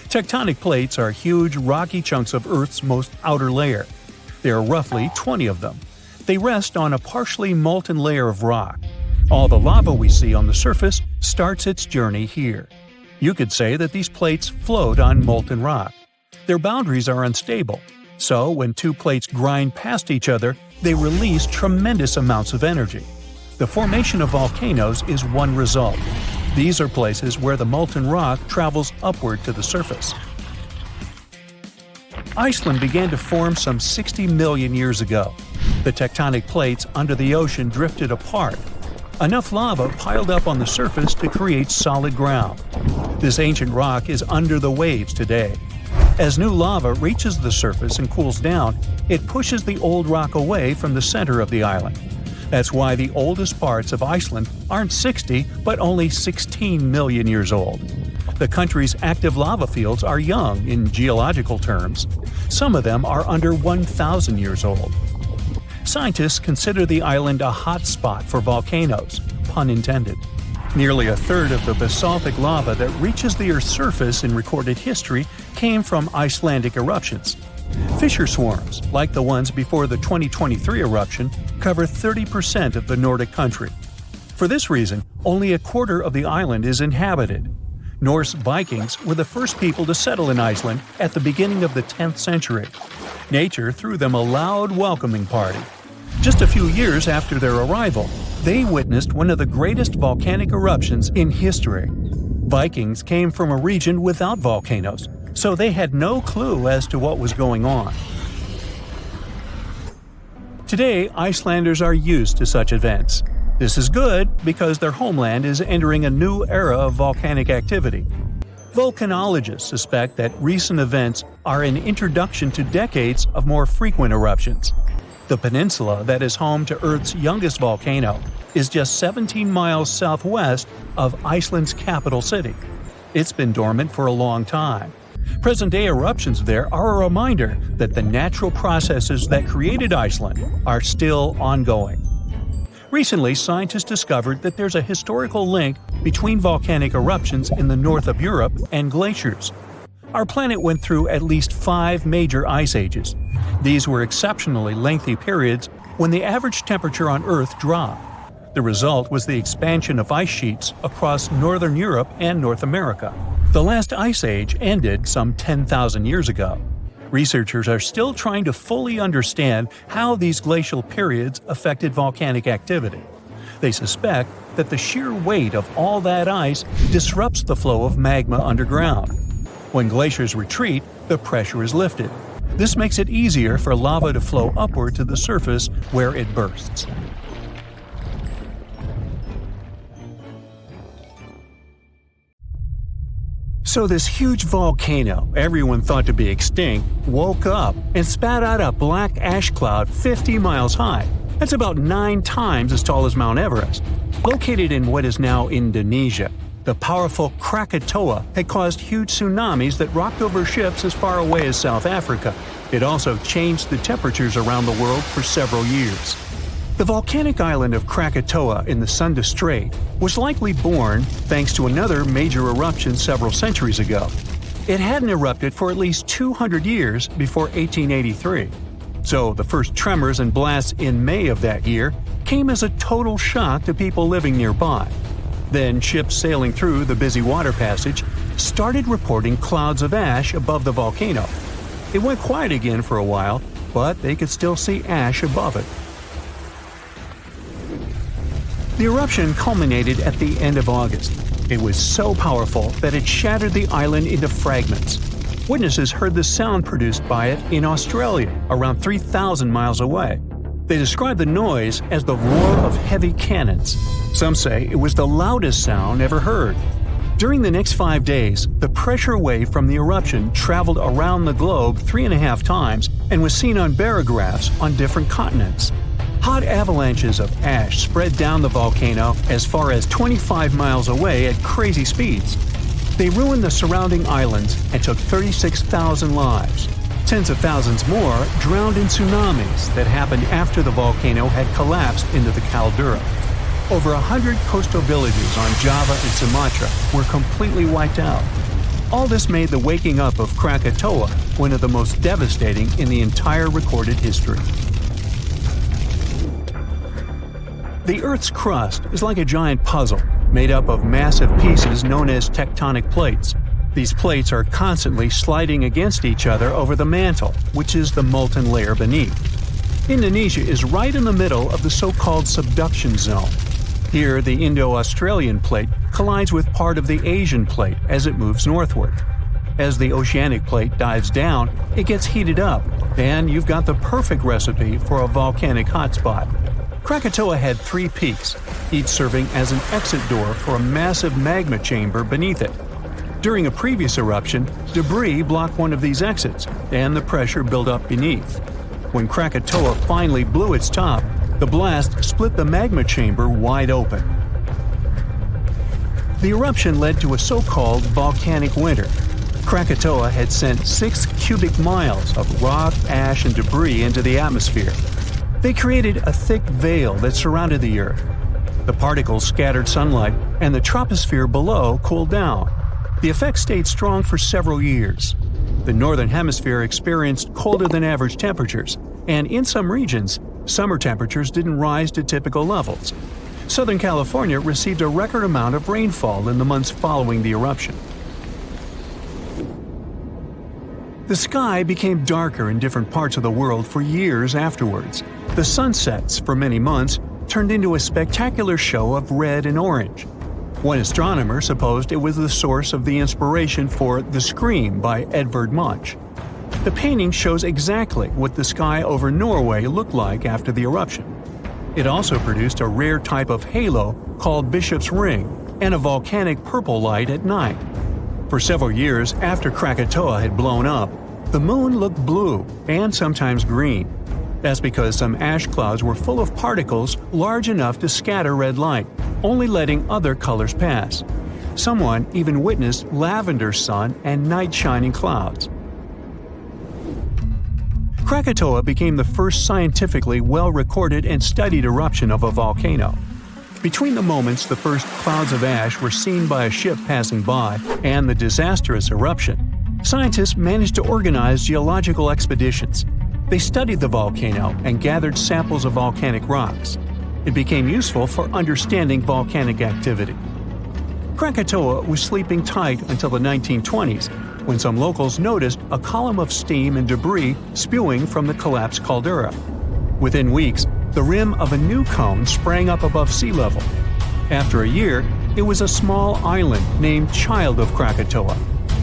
Speaker 1: Tectonic plates are huge rocky chunks of Earth's most outer layer. There are roughly 20 of them. They rest on a partially molten layer of rock. All the lava we see on the surface starts its journey here. You could say that these plates float on molten rock. Their boundaries are unstable, so when two plates grind past each other, they release tremendous amounts of energy. The formation of volcanoes is one result. These are places where the molten rock travels upward to the surface. Iceland began to form some 60 million years ago. The tectonic plates under the ocean drifted apart. Enough lava piled up on the surface to create solid ground. This ancient rock is under the waves today. As new lava reaches the surface and cools down, it pushes the old rock away from the center of the island. That's why the oldest parts of Iceland aren't 60 but only 16 million years old. The country's active lava fields are young in geological terms. Some of them are under 1,000 years old. Scientists consider the island a hot spot for volcanoes, pun intended. Nearly a third of the basaltic lava that reaches the Earth's surface in recorded history came from Icelandic eruptions. Fissure swarms, like the ones before the 2023 eruption, cover 30% of the Nordic country. For this reason, only a quarter of the island is inhabited. Norse Vikings were the first people to settle in Iceland at the beginning of the 10th century. Nature threw them a loud welcoming party. Just a few years after their arrival, they witnessed one of the greatest volcanic eruptions in history. Vikings came from a region without volcanoes, so they had no clue as to what was going on. Today, Icelanders are used to such events. This is good because their homeland is entering a new era of volcanic activity. Volcanologists suspect that recent events are an introduction to decades of more frequent eruptions. The peninsula that is home to Earth's youngest volcano is just 17 miles southwest of Iceland's capital city. It's been dormant for a long time. Present-day eruptions there are a reminder that the natural processes that created Iceland are still ongoing. Recently, scientists discovered that there's a historical link between volcanic eruptions in the north of Europe and glaciers. Our planet went through at least 5 major ice ages. These were exceptionally lengthy periods when the average temperature on Earth dropped. The result was the expansion of ice sheets across northern Europe and North America. The last ice age ended some 10,000 years ago. Researchers are still trying to fully understand how these glacial periods affected volcanic activity. They suspect that the sheer weight of all that ice disrupts the flow of magma underground. When glaciers retreat, the pressure is lifted. This makes it easier for lava to flow upward to the surface where it bursts. So this huge volcano, everyone thought to be extinct, woke up and spat out a black ash cloud 50 miles high. That's about 9 times as tall as Mount Everest. Located in what is now Indonesia, the powerful Krakatoa had caused huge tsunamis that rocked over ships as far away as South Africa. It also changed the temperatures around the world for several years. The volcanic island of Krakatoa in the Sunda Strait was likely born thanks to another major eruption several centuries ago. It hadn't erupted for at least 200 years before 1883. So the first tremors and blasts in May of that year came as a total shock to people living nearby. Then ships sailing through the busy water passage started reporting clouds of ash above the volcano. It went quiet again for a while, but they could still see ash above it. The eruption culminated at the end of August. It was so powerful that it shattered the island into fragments. Witnesses heard the sound produced by it in Australia, around 3,000 miles away. They described the noise as the roar of heavy cannons. Some say it was the loudest sound ever heard. During the next 5 days, the pressure wave from the eruption traveled around the globe 3.5 times and was seen on barographs on different continents. Hot avalanches of ash spread down the volcano as far as 25 miles away at crazy speeds. They ruined the surrounding islands and took 36,000 lives. Tens of thousands more drowned in tsunamis that happened after the volcano had collapsed into the caldera. Over 100 coastal villages on Java and Sumatra were completely wiped out. All this made the waking up of Krakatoa one of the most devastating in the entire recorded history. The Earth's crust is like a giant puzzle, made up of massive pieces known as tectonic plates. These plates are constantly sliding against each other over the mantle, which is the molten layer beneath. Indonesia is right in the middle of the so-called subduction zone. Here, the Indo-Australian plate collides with part of the Asian plate as it moves northward. As the oceanic plate dives down, it gets heated up, and you've got the perfect recipe for a volcanic hotspot. Krakatoa had 3 peaks, each serving as an exit door for a massive magma chamber beneath it. During a previous eruption, debris blocked one of these exits, and the pressure built up beneath. When Krakatoa finally blew its top, the blast split the magma chamber wide open. The eruption led to a so-called volcanic winter. Krakatoa had sent 6 cubic miles of rock, ash, and debris into the atmosphere. They created a thick veil that surrounded the Earth. The particles scattered sunlight, and the troposphere below cooled down. The effect stayed strong for several years. The Northern Hemisphere experienced colder-than-average temperatures, and in some regions, summer temperatures didn't rise to typical levels. Southern California received a record amount of rainfall in the months following the eruption. The sky became darker in different parts of the world for years afterwards. The sunsets, for many months, turned into a spectacular show of red and orange. One astronomer supposed it was the source of the inspiration for The Scream by Edvard Munch. The painting shows exactly what the sky over Norway looked like after the eruption. It also produced a rare type of halo called Bishop's Ring and a volcanic purple light at night. For several years after Krakatoa had blown up, the moon looked blue and sometimes green. That's because some ash clouds were full of particles large enough to scatter red light, only letting other colors pass. Someone even witnessed lavender sun and night-shining clouds. Krakatoa became the first scientifically well-recorded and studied eruption of a volcano. Between the moments the first clouds of ash were seen by a ship passing by and the disastrous eruption, scientists managed to organize geological expeditions. They studied the volcano and gathered samples of volcanic rocks. It became useful for understanding volcanic activity. Krakatoa was sleeping tight until the 1920s, when some locals noticed a column of steam and debris spewing from the collapsed caldera. Within weeks, the rim of a new cone sprang up above sea level. After a year, it was a small island named Child of Krakatoa.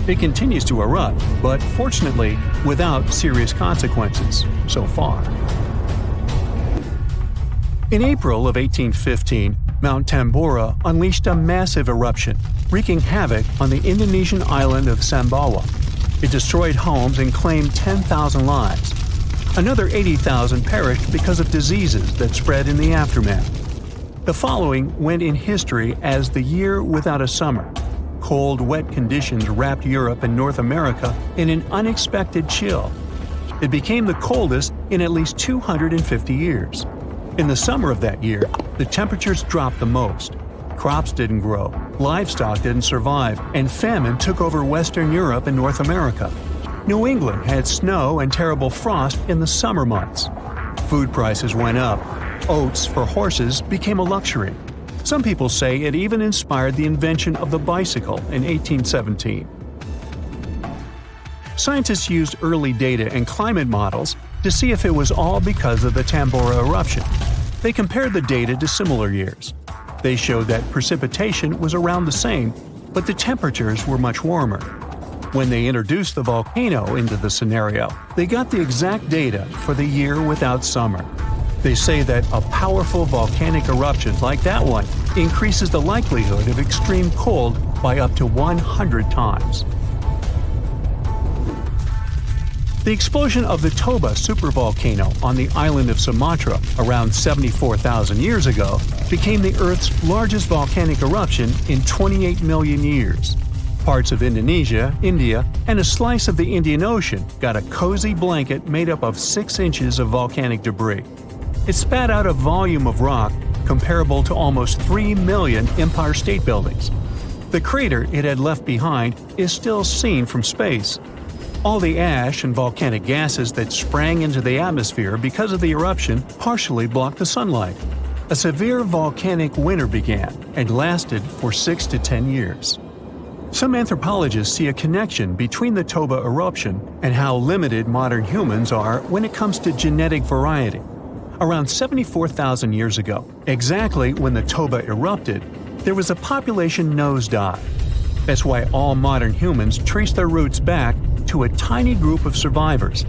Speaker 1: It continues to erupt, but fortunately without serious consequences so far. In April of 1815, Mount Tambora unleashed a massive eruption, wreaking havoc on the Indonesian island of Sumbawa. It destroyed homes and claimed 10,000 lives. Another 80,000 perished because of diseases that spread in the aftermath. The following went in history as the year without a summer. Cold, wet conditions wrapped Europe and North America in an unexpected chill. It became the coldest in at least 250 years. In the summer of that year, the temperatures dropped the most. Crops didn't grow, livestock didn't survive, and famine took over Western Europe and North America. New England had snow and terrible frost in the summer months. Food prices went up. Oats for horses became a luxury. Some people say it even inspired the invention of the bicycle in 1817. Scientists used early data and climate models to see if it was all because of the Tambora eruption. They compared the data to similar years. They showed that precipitation was around the same, but the temperatures were much warmer. When they introduced the volcano into the scenario, they got the exact data for the year without summer. They say that a powerful volcanic eruption like that one increases the likelihood of extreme cold by up to 100 times. The explosion of the Toba supervolcano on the island of Sumatra around 74,000 years ago became the Earth's largest volcanic eruption in 28 million years. Parts of Indonesia, India, and a slice of the Indian Ocean got a cozy blanket made up of 6 inches of volcanic debris. It spat out a volume of rock comparable to almost 3 million Empire State Buildings. The crater it had left behind is still seen from space. All the ash and volcanic gases that sprang into the atmosphere because of the eruption partially blocked the sunlight. A severe volcanic winter began and lasted for 6 to 10 years. Some anthropologists see a connection between the Toba eruption and how limited modern humans are when it comes to genetic variety. Around 74,000 years ago, exactly when the Toba erupted, there was a population nosedive. That's why all modern humans trace their roots back to a tiny group of survivors.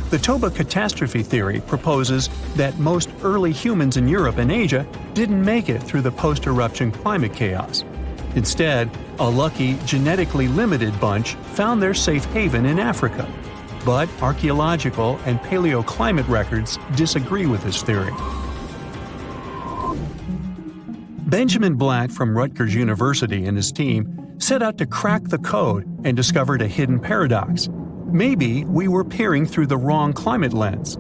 Speaker 1: The Toba catastrophe theory proposes that most early humans in Europe and Asia didn't make it through the post-eruption climate chaos. Instead, a lucky, genetically limited bunch found their safe haven in Africa. But archaeological and paleoclimate records disagree with this theory. Benjamin Black from Rutgers University and his team set out to crack the code and discovered a hidden paradox. Maybe we were peering through the wrong climate lens.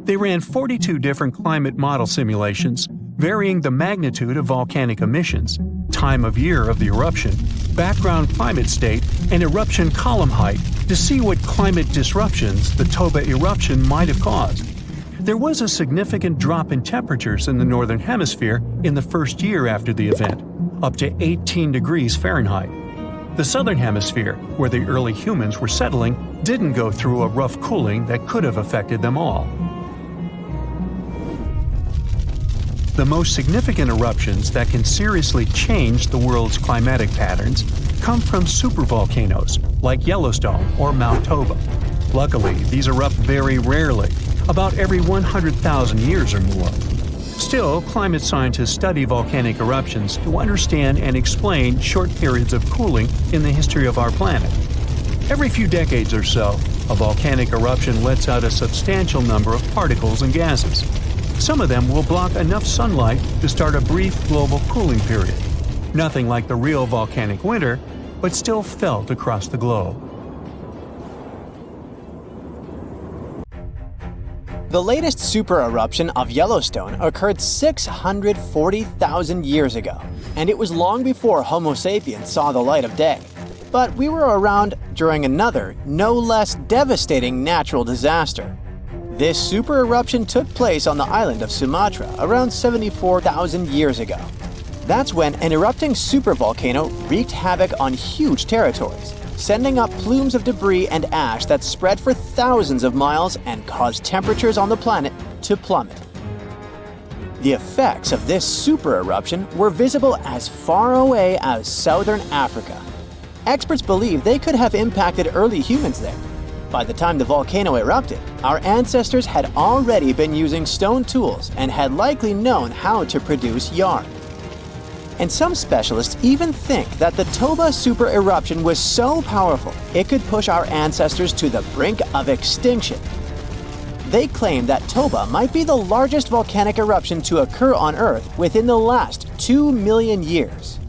Speaker 1: They ran 42 different climate model simulations, varying the magnitude of volcanic emissions, time of year of the eruption, background climate state, and eruption column height to see what climate disruptions the Toba eruption might have caused. There was a significant drop in temperatures in the northern hemisphere in the first year after the event, up to 18 degrees Fahrenheit. The southern hemisphere, where the early humans were settling, didn't go through a rough cooling that could have affected them all. The most significant eruptions that can seriously change the world's climatic patterns come from supervolcanoes like Yellowstone or Mount Toba. Luckily, these erupt very rarely, about every 100,000 years or more. Still, climate scientists study volcanic eruptions to understand and explain short periods of cooling in the history of our planet. Every few decades or so, a volcanic eruption lets out a substantial number of particles and gases. Some of them will block enough sunlight to start a brief global cooling period. Nothing like the real volcanic winter, but still felt across the globe.
Speaker 2: The latest super eruption of Yellowstone occurred 640,000 years ago, and it was long before Homo sapiens saw the light of day. But we were around during another, no less devastating natural disaster. This super eruption took place on the island of Sumatra around 74,000 years ago. That's when an erupting supervolcano wreaked havoc on huge territories, sending up plumes of debris and ash that spread for thousands of miles and caused temperatures on the planet to plummet. The effects of this super eruption were visible as far away as southern Africa. Experts believe they could have impacted early humans there. By the time the volcano erupted, our ancestors had already been using stone tools and had likely known how to produce yarn. And some specialists even think that the Toba super eruption was so powerful it could push our ancestors to the brink of extinction. They claim that Toba might be the largest volcanic eruption to occur on Earth within the last 2 million years.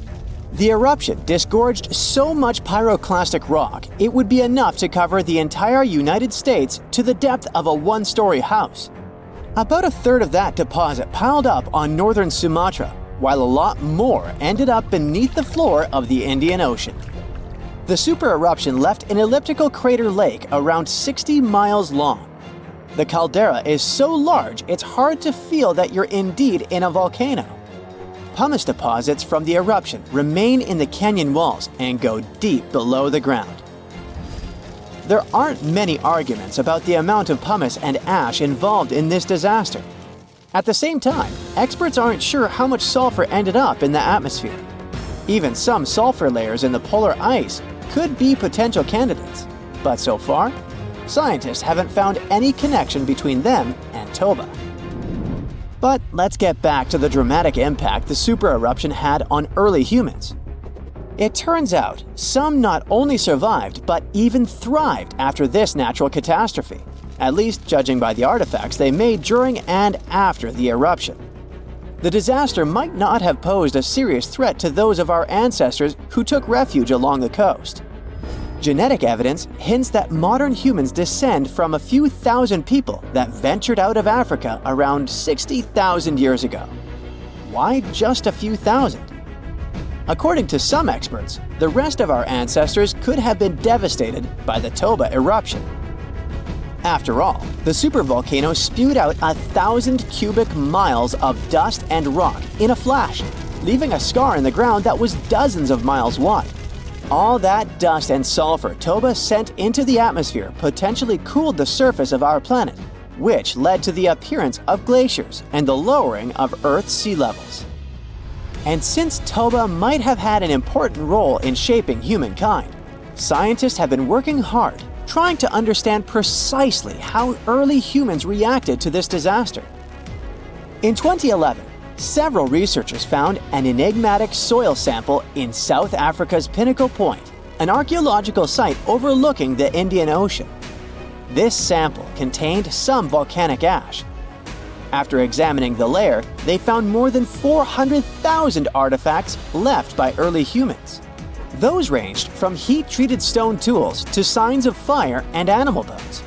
Speaker 2: The eruption disgorged so much pyroclastic rock, it would be enough to cover the entire United States to the depth of a one-story house. About a third of that deposit piled up on northern Sumatra, while a lot more ended up beneath the floor of the Indian Ocean. The super eruption left an elliptical crater lake around 60 miles long. The caldera is so large it's hard to feel that you're indeed in a volcano. Pumice deposits from the eruption remain in the canyon walls and go deep below the ground. There aren't many arguments about the amount of pumice and ash involved in this disaster. At the same time, experts aren't sure how much sulfur ended up in the atmosphere. Even some sulfur layers in the polar ice could be potential candidates, but so far, scientists haven't found any connection between them and Toba. But let's get back to the dramatic impact the super eruption had on early humans. It turns out some not only survived but even thrived after this natural catastrophe, at least judging by the artifacts they made during and after the eruption. The disaster might not have posed a serious threat to those of our ancestors who took refuge along the coast. Genetic evidence hints that modern humans descend from a few thousand people that ventured out of Africa around 60,000 years ago. Why just a few thousand? According to some experts, the rest of our ancestors could have been devastated by the Toba eruption. After all, the supervolcano spewed out 1,000 cubic miles of dust and rock in a flash, leaving a scar in the ground that was dozens of miles wide. All that dust and sulfur Toba sent into the atmosphere potentially cooled the surface of our planet, which led to the appearance of glaciers and the lowering of Earth's sea levels. And since Toba might have had an important role in shaping humankind, scientists have been working hard trying to understand precisely how early humans reacted to this disaster. In 2011, several researchers found an enigmatic soil sample in South Africa's Pinnacle Point, an archaeological site overlooking the Indian Ocean. This sample contained some volcanic ash. After examining the layer, they found more than 400,000 artifacts left by early humans. Those ranged from heat-treated stone tools to signs of fire and animal bones.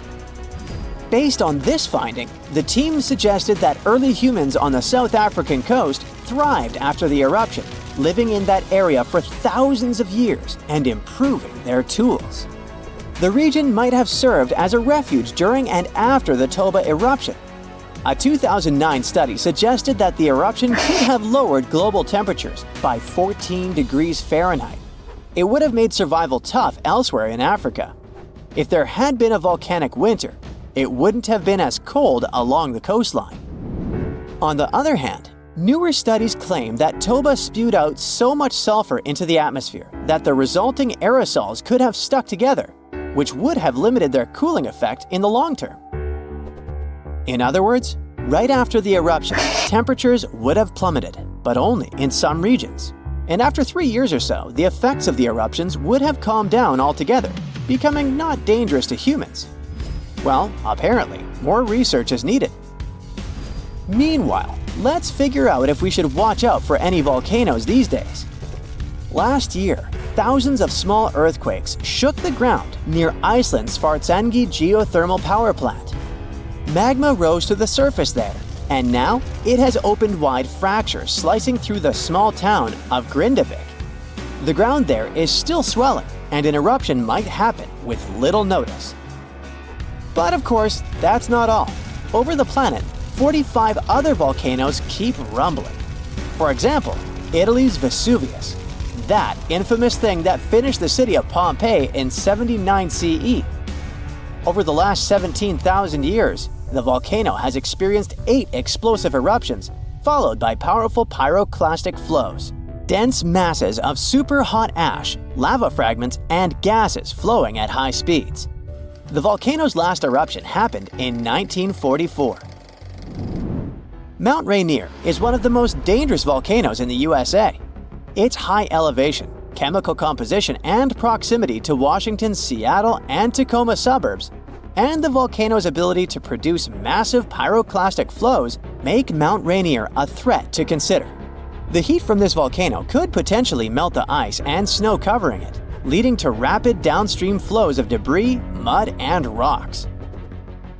Speaker 2: Based on this finding, the team suggested that early humans on the South African coast thrived after the eruption, living in that area for thousands of years and improving their tools. The region might have served as a refuge during and after the Toba eruption. A 2009 study suggested that the eruption could have lowered global temperatures by 14 degrees Fahrenheit. It would have made survival tough elsewhere in Africa. If there had been a volcanic winter, it wouldn't have been as cold along the coastline. On the other hand, newer studies claim that Toba spewed out so much sulfur into the atmosphere that the resulting aerosols could have stuck together, which would have limited their cooling effect in the long term. In other words, right after the eruption, temperatures would have plummeted, but only in some regions. And after 3 years or so, the effects of the eruptions would have calmed down altogether, becoming not dangerous to humans. Well, apparently, more research is needed. Meanwhile, let's figure out if we should watch out for any volcanoes these days. Last year, thousands of small earthquakes shook the ground near Iceland's Svartsengi geothermal power plant. Magma rose to the surface there, and now it has opened wide fractures slicing through the small town of Grindavik. The ground there is still swelling, and an eruption might happen with little notice. But of course, that's not all. Over the planet, 45 other volcanoes keep rumbling. For example, Italy's Vesuvius, that infamous thing that finished the city of Pompeii in 79 CE. Over the last 17,000 years, the volcano has experienced 8 explosive eruptions, followed by powerful pyroclastic flows, dense masses of super hot ash, lava fragments, and gases flowing at high speeds. The volcano's last eruption happened in 1944. Mount Rainier is one of the most dangerous volcanoes in the USA. Its high elevation, chemical composition, and proximity to Washington's Seattle and Tacoma suburbs, and the volcano's ability to produce massive pyroclastic flows make Mount Rainier a threat to consider. The heat from this volcano could potentially melt the ice and snow covering it, leading to rapid downstream flows of debris, mud, and rocks.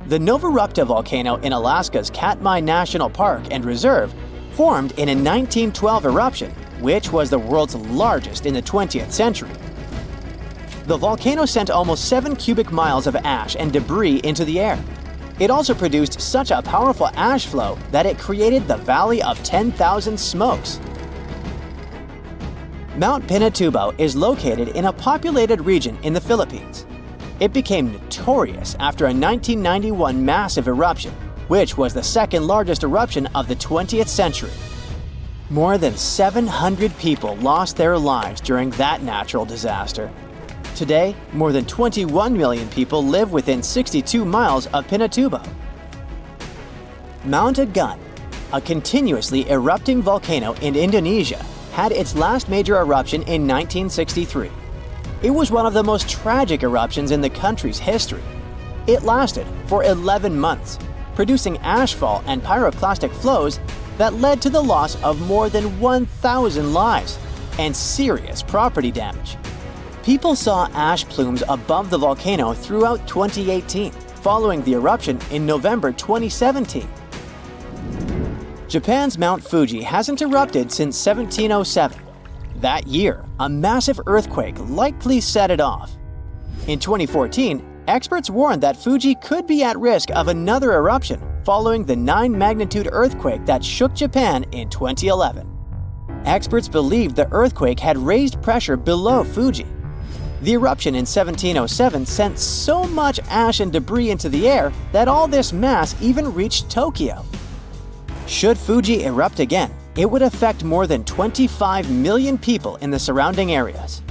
Speaker 2: The Novarupta volcano in Alaska's Katmai National Park and Reserve formed in a 1912 eruption, which was the world's largest in the 20th century. The volcano sent almost 7 cubic miles of ash and debris into the air. It also produced such a powerful ash flow that it created the Valley of 10,000 Smokes. Mount Pinatubo is located in a populated region in the Philippines. It became notorious after a 1991 massive eruption, which was the second largest eruption of the 20th century. More than 700 people lost their lives during that natural disaster. Today, more than 21 million people live within 62 miles of Pinatubo. Mount Agung, a continuously erupting volcano in Indonesia, had its last major eruption in 1963. It was one of the most tragic eruptions in the country's history. It lasted for 11 months, producing ashfall and pyroclastic flows that led to the loss of more than 1,000 lives and serious property damage. People saw ash plumes above the volcano throughout 2018, following the eruption in November 2017. Japan's Mount Fuji hasn't erupted since 1707. That year, a massive earthquake likely set it off. In 2014, experts warned that Fuji could be at risk of another eruption following the 9-magnitude earthquake that shook Japan in 2011. Experts believed the earthquake had raised pressure below Fuji. The eruption in 1707 sent so much ash and debris into the air that all this mass even reached Tokyo. Should Fuji erupt again, it would affect more than 25 million people in the surrounding areas.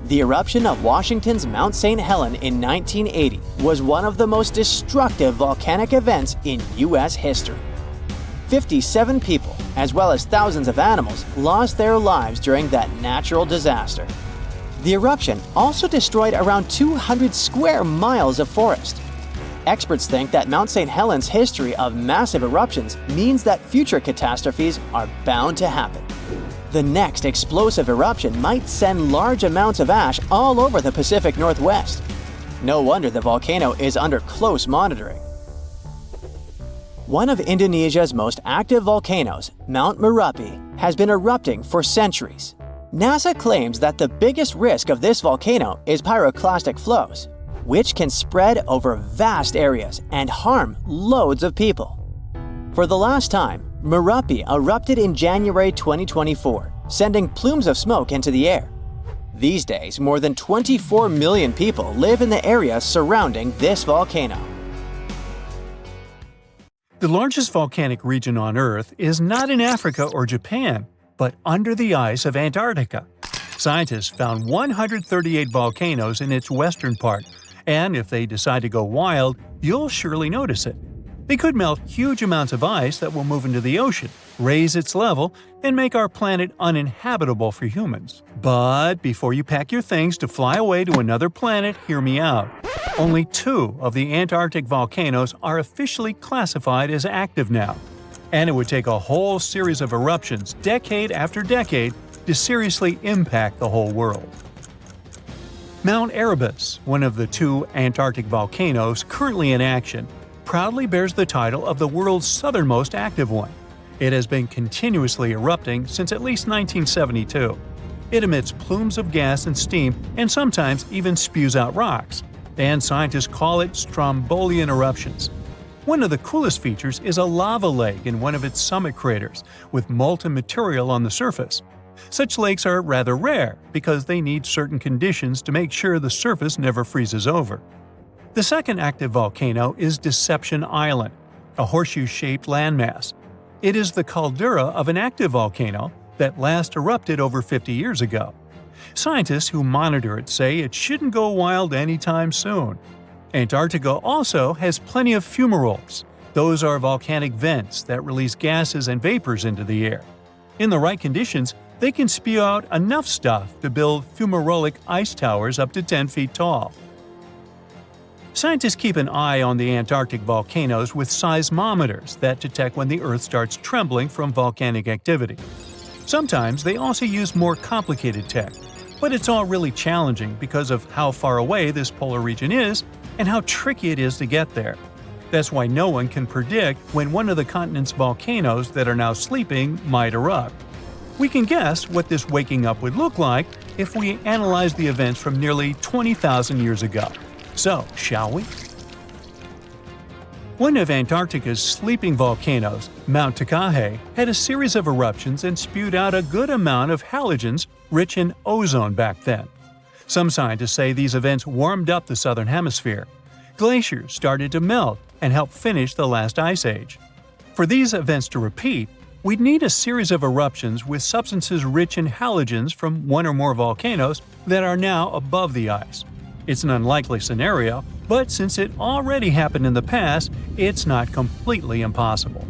Speaker 2: The eruption of Washington's Mount St. Helens in 1980 was one of the most destructive volcanic events in U.S. history. 57 people, as well as thousands of animals, lost their lives during that natural disaster. The eruption also destroyed around 200 square miles of forest. Experts think that Mount St. Helens' history of massive eruptions means that future catastrophes are bound to happen. The next explosive eruption might send large amounts of ash all over the Pacific Northwest. No wonder the volcano is under close monitoring. One of Indonesia's most active volcanoes, Mount Merapi, has been erupting for centuries. NASA claims that the biggest risk of this volcano is pyroclastic flows, which can spread over vast areas and harm loads of people. For the last time, Merapi erupted in January 2024, sending plumes of smoke into the air. These days, more than 24 million people live in the area surrounding this volcano.
Speaker 1: The largest volcanic region on Earth is not in Africa or Japan, but under the ice of Antarctica. Scientists found 138 volcanoes in its western part, and if they decide to go wild, you'll surely notice it. They could melt huge amounts of ice that will move into the ocean, raise its level, and make our planet uninhabitable for humans. But before you pack your things to fly away to another planet, hear me out. Only 2 of the Antarctic volcanoes are officially classified as active now. And it would take a whole series of eruptions, decade after decade, to seriously impact the whole world. Mount Erebus, one of the 2 Antarctic volcanoes currently in action, proudly bears the title of the world's southernmost active one. It has been continuously erupting since at least 1972. It emits plumes of gas and steam and sometimes even spews out rocks, and scientists call it Strombolian eruptions. One of the coolest features is a lava lake in one of its summit craters, with molten material on the surface. Such lakes are rather rare because they need certain conditions to make sure the surface never freezes over. The second active volcano is Deception Island, a horseshoe-shaped landmass. It is the caldera of an active volcano that last erupted over 50 years ago. Scientists who monitor it say it shouldn't go wild anytime soon. Antarctica also has plenty of fumaroles. Those are volcanic vents that release gases and vapors into the air. In the right conditions, they can spew out enough stuff to build fumarolic ice towers up to 10 feet tall. Scientists keep an eye on the Antarctic volcanoes with seismometers that detect when the Earth starts trembling from volcanic activity. Sometimes they also use more complicated tech, but it's all really challenging because of how far away this polar region is and how tricky it is to get there. That's why no one can predict when one of the continent's volcanoes that are now sleeping might erupt. We can guess what this waking up would look like if we analyze the events from nearly 20,000 years ago. So, shall we? One of Antarctica's sleeping volcanoes, Mount Takahe, had a series of eruptions and spewed out a good amount of halogens rich in ozone back then. Some scientists say these events warmed up the southern hemisphere. Glaciers started to melt, and helped finish the last ice age. For these events to repeat, we'd need a series of eruptions with substances rich in halogens from one or more volcanoes that are now above the ice. It's an unlikely scenario, but since it already happened in the past, it's not completely impossible.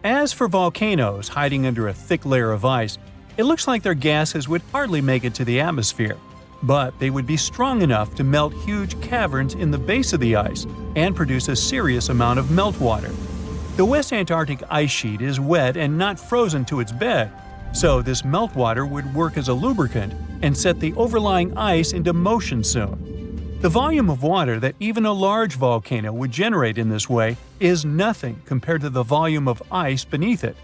Speaker 1: As for volcanoes hiding under a thick layer of ice, it looks like their gases would hardly make it to the atmosphere, but they would be strong enough to melt huge caverns in the base of the ice and produce a serious amount of meltwater. The West Antarctic ice sheet is wet and not frozen to its bed, so this meltwater would work as a lubricant and set the overlying ice into motion soon. The volume of water that even a large volcano would generate in this way is nothing compared to the volume of ice beneath it.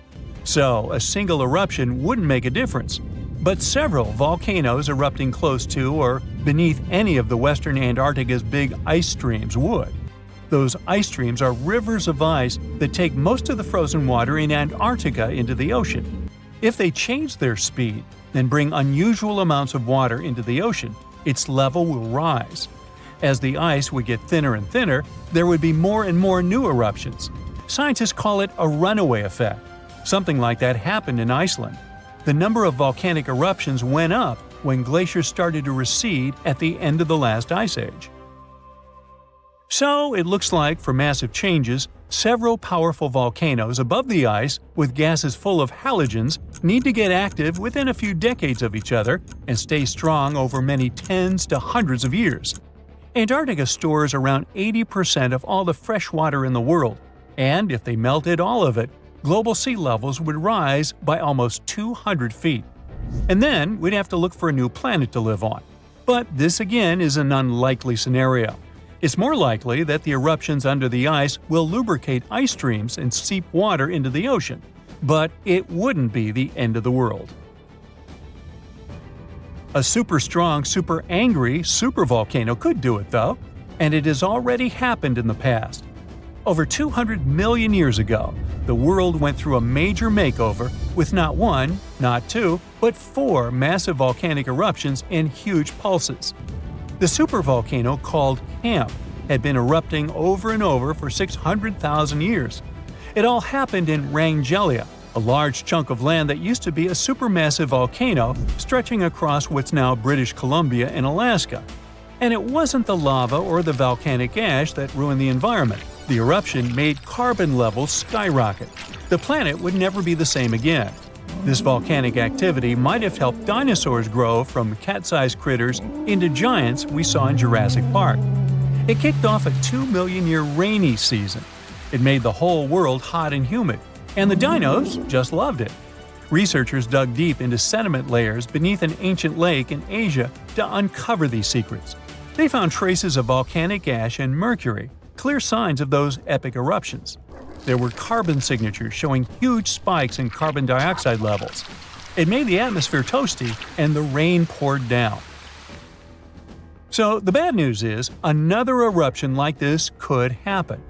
Speaker 1: So a single eruption wouldn't make a difference. But several volcanoes erupting close to or beneath any of the western Antarctica's big ice streams would. Those ice streams are rivers of ice that take most of the frozen water in Antarctica into the ocean. If they change their speed and bring unusual amounts of water into the ocean, its level will rise. As the ice would get thinner and thinner, there would be more and more new eruptions. Scientists call it a runaway effect. Something like that happened in Iceland. The number of volcanic eruptions went up when glaciers started to recede at the end of the last ice age. So it looks like, for massive changes, several powerful volcanoes above the ice with gases full of halogens need to get active within a few decades of each other and stay strong over many tens to hundreds of years. Antarctica stores around 80% of all the fresh water in the world, and if they melted all of it, global sea levels would rise by almost 200 feet. And then we'd have to look for a new planet to live on. But this again is an unlikely scenario. It's more likely that the eruptions under the ice will lubricate ice streams and seep water into the ocean, but it wouldn't be the end of the world. A super strong, super angry supervolcano could do it though, and it has already happened in the past. Over 200 million years ago, the world went through a major makeover with not one, not two, but 4 massive volcanic eruptions in huge pulses. The supervolcano called Camp had been erupting over and over for 600,000 years. It all happened in Wrangell, a large chunk of land that used to be a supermassive volcano stretching across what's now British Columbia and Alaska. And it wasn't the lava or the volcanic ash that ruined the environment. The eruption made carbon levels skyrocket. The planet would never be the same again. This volcanic activity might have helped dinosaurs grow from cat-sized critters into giants we saw in Jurassic Park. It kicked off a 2 million year rainy season. It made the whole world hot and humid, and the dinos just loved it. Researchers dug deep into sediment layers beneath an ancient lake in Asia to uncover these secrets. They found traces of volcanic ash and mercury, clear signs of those epic eruptions. There were carbon signatures showing huge spikes in carbon dioxide levels. It made the atmosphere toasty, and the rain poured down. So the bad news is, another eruption like this could happen.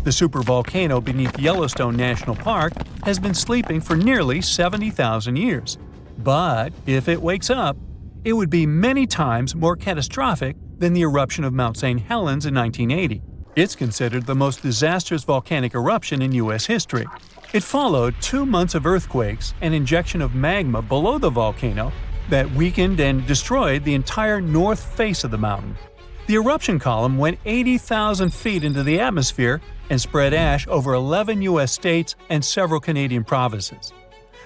Speaker 1: The supervolcano beneath Yellowstone National Park has been sleeping for nearly 70,000 years. But if it wakes up, it would be many times more catastrophic than the eruption of Mount St. Helens in 1980. It's considered the most disastrous volcanic eruption in U.S. history. It followed 2 months of earthquakes and injection of magma below the volcano that weakened and destroyed the entire north face of the mountain. The eruption column went 80,000 feet into the atmosphere and spread ash over 11 U.S. states and several Canadian provinces.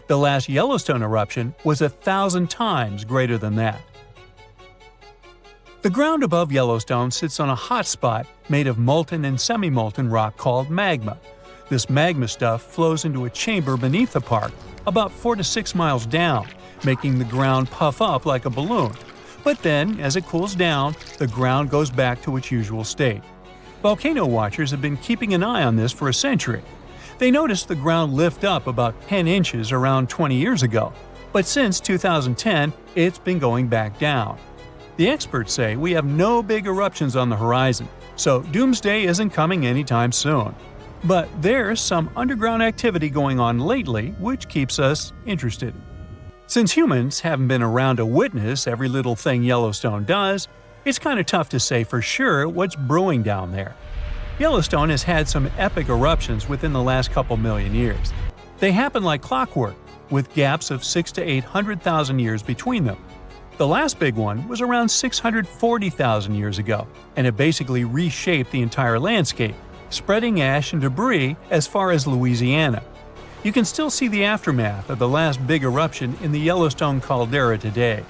Speaker 1: The last Yellowstone eruption was 1,000 times greater than that. The ground above Yellowstone sits on a hot spot made of molten and semi-molten rock called magma. This magma stuff flows into a chamber beneath the park, about 4 to 6 miles down, making the ground puff up like a balloon. But then, as it cools down, the ground goes back to its usual state. Volcano watchers have been keeping an eye on this for a century. They noticed the ground lift up about 10 inches around 20 years ago, but since 2010, it's been going back down. The experts say we have no big eruptions on the horizon, so doomsday isn't coming anytime soon. But there's some underground activity going on lately which keeps us interested. Since humans haven't been around to witness every little thing Yellowstone does, it's kind of tough to say for sure what's brewing down there. Yellowstone has had some epic eruptions within the last couple million years. They happen like clockwork, with gaps of 600,000 to 800,000 years between them. The last big one was around 640,000 years ago, and it basically reshaped the entire landscape, spreading ash and debris as far as Louisiana. You can still see the aftermath of the last big eruption in the Yellowstone caldera today.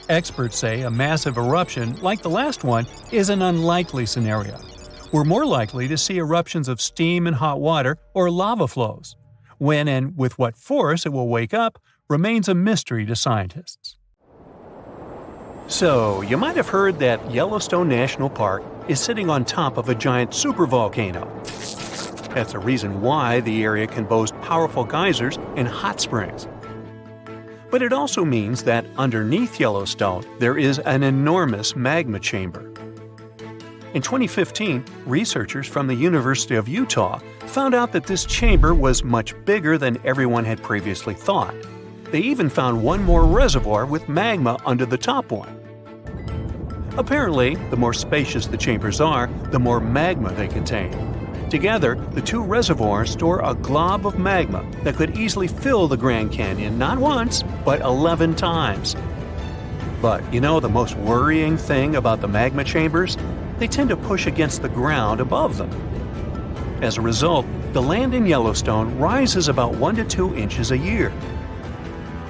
Speaker 1: Experts say a massive eruption like the last one is an unlikely scenario. We're more likely to see eruptions of steam and hot water or lava flows. When and with what force it will wake up remains a mystery to scientists. So, you might have heard that Yellowstone National Park is sitting on top of a giant supervolcano. That's the reason why the area can boast powerful geysers and hot springs. But it also means that underneath Yellowstone there is an enormous magma chamber. In 2015, researchers from the University of Utah found out that this chamber was much bigger than everyone had previously thought. They even found one more reservoir with magma under the top one. Apparently, the more spacious the chambers are, the more magma they contain. Together, the two reservoirs store a glob of magma that could easily fill the Grand Canyon not once, but 11 times. But you know the most worrying thing about the magma chambers? They tend to push against the ground above them. As a result, the land in Yellowstone rises about 1 to 2 inches a year.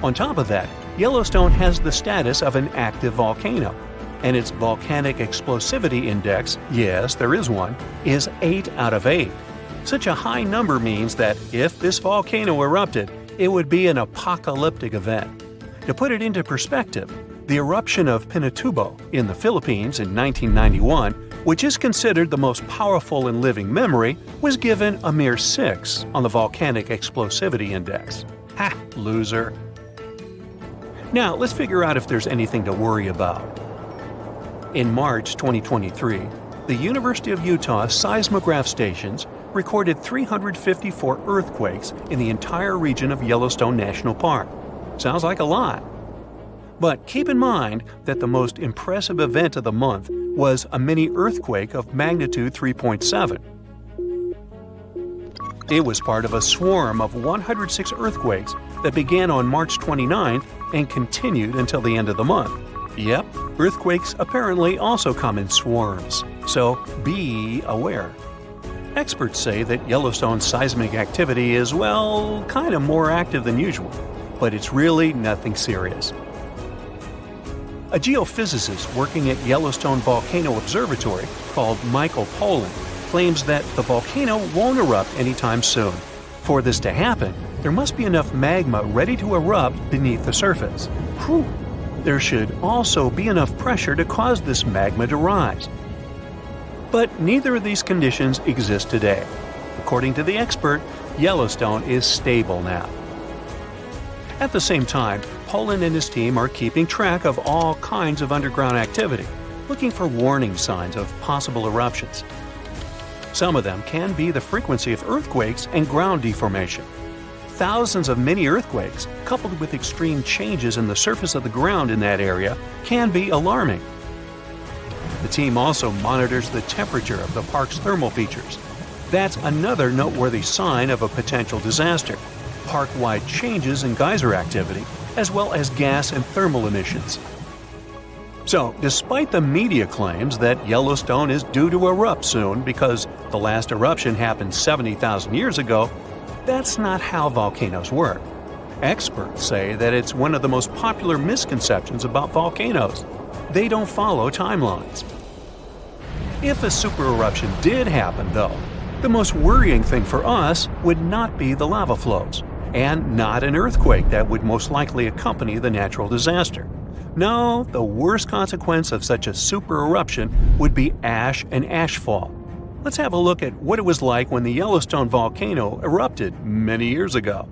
Speaker 1: On top of that, Yellowstone has the status of an active volcano, and its volcanic explosivity index, yes, there is one, is 8 out of 8. Such a high number means that if this volcano erupted, it would be an apocalyptic event. To put it into perspective, the eruption of Pinatubo in the Philippines in 1991, which is considered the most powerful in living memory, was given a mere 6 on the volcanic explosivity index. Ha! Loser. Now, let's figure out if there's anything to worry about. In March 2023, the University of Utah seismograph stations recorded 354 earthquakes in the entire region of Yellowstone National Park. Sounds like a lot. But keep in mind that the most impressive event of the month was a mini earthquake of magnitude 3.7. It was part of a swarm of 106 earthquakes that began on March 29th and continued until the end of the month. Yep, earthquakes apparently also come in swarms, so be aware. Experts say that Yellowstone's seismic activity is, well, kind of more active than usual, but it's really nothing serious. A geophysicist working at Yellowstone Volcano Observatory called Michael Pollan claims that the volcano won't erupt anytime soon. For this to happen, there must be enough magma ready to erupt beneath the surface. Whew. There should also be enough pressure to cause this magma to rise. But neither of these conditions exist today. According to the expert, Yellowstone is stable now. At the same time, Pollan and his team are keeping track of all kinds of underground activity, looking for warning signs of possible eruptions. Some of them can be the frequency of earthquakes and ground deformation. Thousands of mini earthquakes, coupled with extreme changes in the surface of the ground in that area, can be alarming. The team also monitors the temperature of the park's thermal features. That's another noteworthy sign of a potential disaster. Park-wide changes in geyser activity, as well as gas and thermal emissions. So, despite the media claims that Yellowstone is due to erupt soon because the last eruption happened 70,000 years ago, that's not how volcanoes work. Experts say that it's one of the most popular misconceptions about volcanoes. They don't follow timelines. If a supereruption did happen, though, the most worrying thing for us would not be the lava flows, and not an earthquake that would most likely accompany the natural disaster. No, the worst consequence of such a supereruption would be ash and ashfall. Let's have a look at what it was like when the Yellowstone volcano erupted many years ago.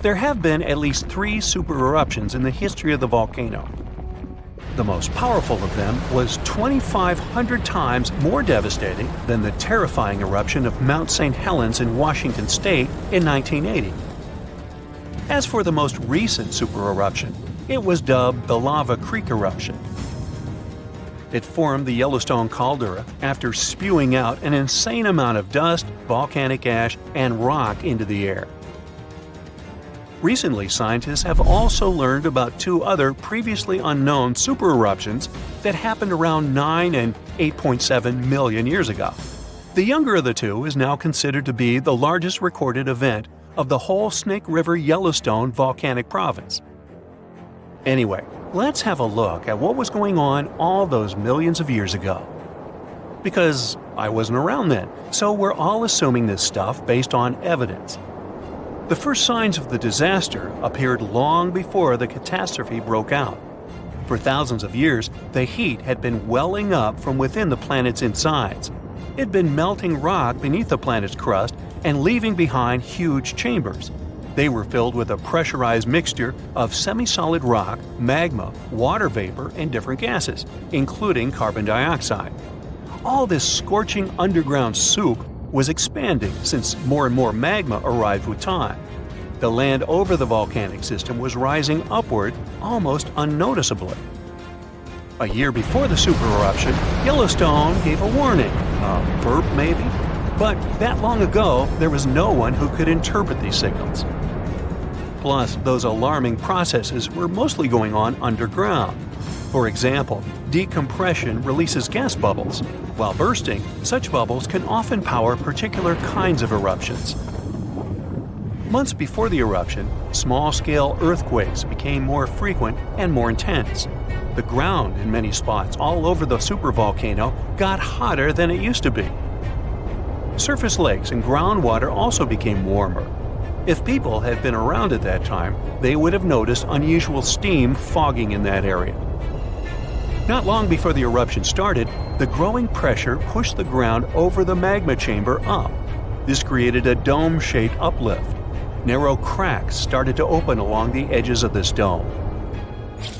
Speaker 1: There have been at least 3 supereruptions in the history of the volcano. The most powerful of them was 2,500 times more devastating than the terrifying eruption of Mount St. Helens in Washington state in 1980. As for the most recent supereruption, it was dubbed the Lava Creek eruption. It formed the Yellowstone caldera after spewing out an insane amount of dust, volcanic ash, and rock into the air. Recently, scientists have also learned about two other previously unknown supereruptions that happened around 9 and 8.7 million years ago. The younger of the two is now considered to be the largest recorded event of the whole Snake River Yellowstone volcanic province. Anyway, let's have a look at what was going on all those millions of years ago. Because I wasn't around then, so we're all assuming this stuff based on evidence. The first signs of the disaster appeared long before the catastrophe broke out. For thousands of years, the heat had been welling up from within the planet's insides. It had been melting rock beneath the planet's crust and leaving behind huge chambers. They were filled with a pressurized mixture of semi-solid rock, magma, water vapor, and different gases, including carbon dioxide. All this scorching underground soup was expanding since more and more magma arrived with time. The land over the volcanic system was rising upward almost unnoticeably. A year before the supereruption, Yellowstone gave a warning, a burp maybe, but that long ago there was no one who could interpret these signals. Plus, those alarming processes were mostly going on underground. For example, decompression releases gas bubbles. While bursting, such bubbles can often power particular kinds of eruptions. Months before the eruption, small-scale earthquakes became more frequent and more intense. The ground in many spots all over the supervolcano got hotter than it used to be. Surface lakes and groundwater also became warmer. If people had been around at that time, they would have noticed unusual steam fogging in that area. Not long before the eruption started, the growing pressure pushed the ground over the magma chamber up. This created a dome-shaped uplift. Narrow cracks started to open along the edges of this dome.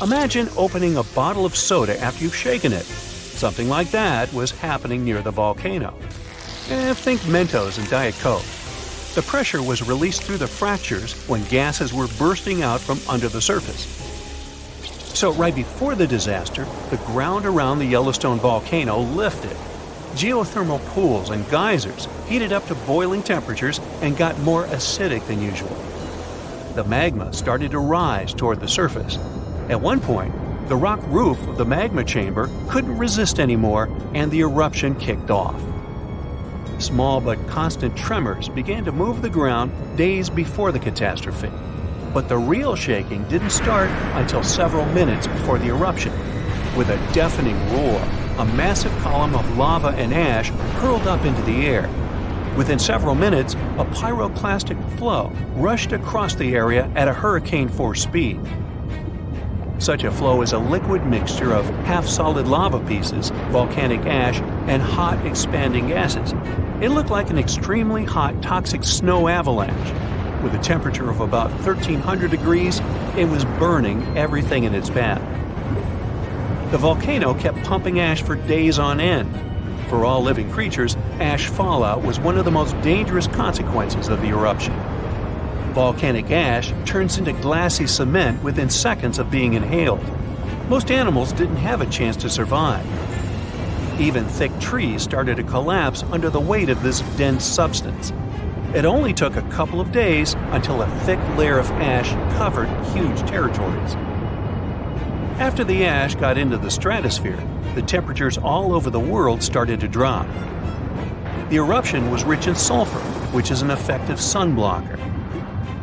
Speaker 1: Imagine opening a bottle of soda after you've shaken it. Something like that was happening near the volcano. Think Mentos and Diet Coke. The pressure was released through the fractures when gases were bursting out from under the surface. So right before the disaster, the ground around the Yellowstone volcano lifted. Geothermal pools and geysers heated up to boiling temperatures and got more acidic than usual. The magma started to rise toward the surface. At one point, the rock roof of the magma chamber couldn't resist anymore, and the eruption kicked off. Small but constant tremors began to move the ground days before the catastrophe. But the real shaking didn't start until several minutes before the eruption. With a deafening roar, a massive column of lava and ash hurled up into the air. Within several minutes, a pyroclastic flow rushed across the area at a hurricane-force speed. Such a flow is a liquid mixture of half-solid lava pieces, volcanic ash, and hot expanding gases. It looked like an extremely hot toxic snow avalanche. With a temperature of about 1300 degrees, it was burning everything in its path. The volcano kept pumping ash for days on end. For all living creatures, ash fallout was one of the most dangerous consequences of the eruption. Volcanic ash turns into glassy cement within seconds of being inhaled. Most animals didn't have a chance to survive. Even thick trees started to collapse under the weight of this dense substance. It only took a couple of days until a thick layer of ash covered huge territories. After the ash got into the stratosphere, the temperatures all over the world started to drop. The eruption was rich in sulfur, which is an effective sunblocker.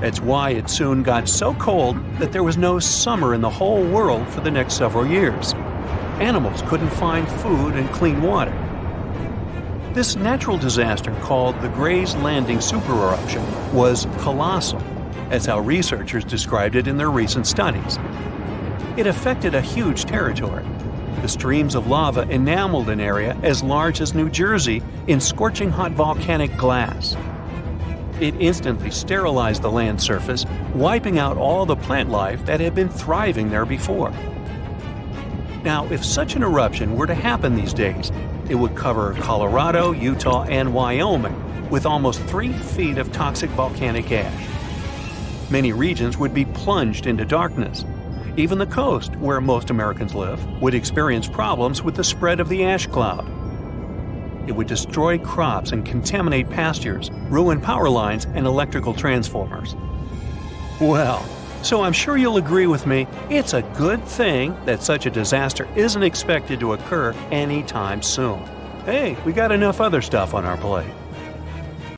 Speaker 1: That's why it soon got so cold that there was no summer in the whole world for the next several years. Animals couldn't find food and clean water. This natural disaster, called the Gray's Landing supereruption, was colossal. That's how researchers described it in their recent studies. It affected a huge territory. The streams of lava enameled an area as large as New Jersey in scorching hot volcanic glass. It instantly sterilized the land surface, wiping out all the plant life that had been thriving there before. Now, if such an eruption were to happen these days, it would cover Colorado, Utah, and Wyoming with almost 3 feet of toxic volcanic ash. Many regions would be plunged into darkness. Even the coast, where most Americans live, would experience problems with the spread of the ash cloud. It would destroy crops and contaminate pastures, ruin power lines and electrical transformers. Well, so I'm sure you'll agree with me, it's a good thing that such a disaster isn't expected to occur anytime soon. Hey, we got enough other stuff on our plate.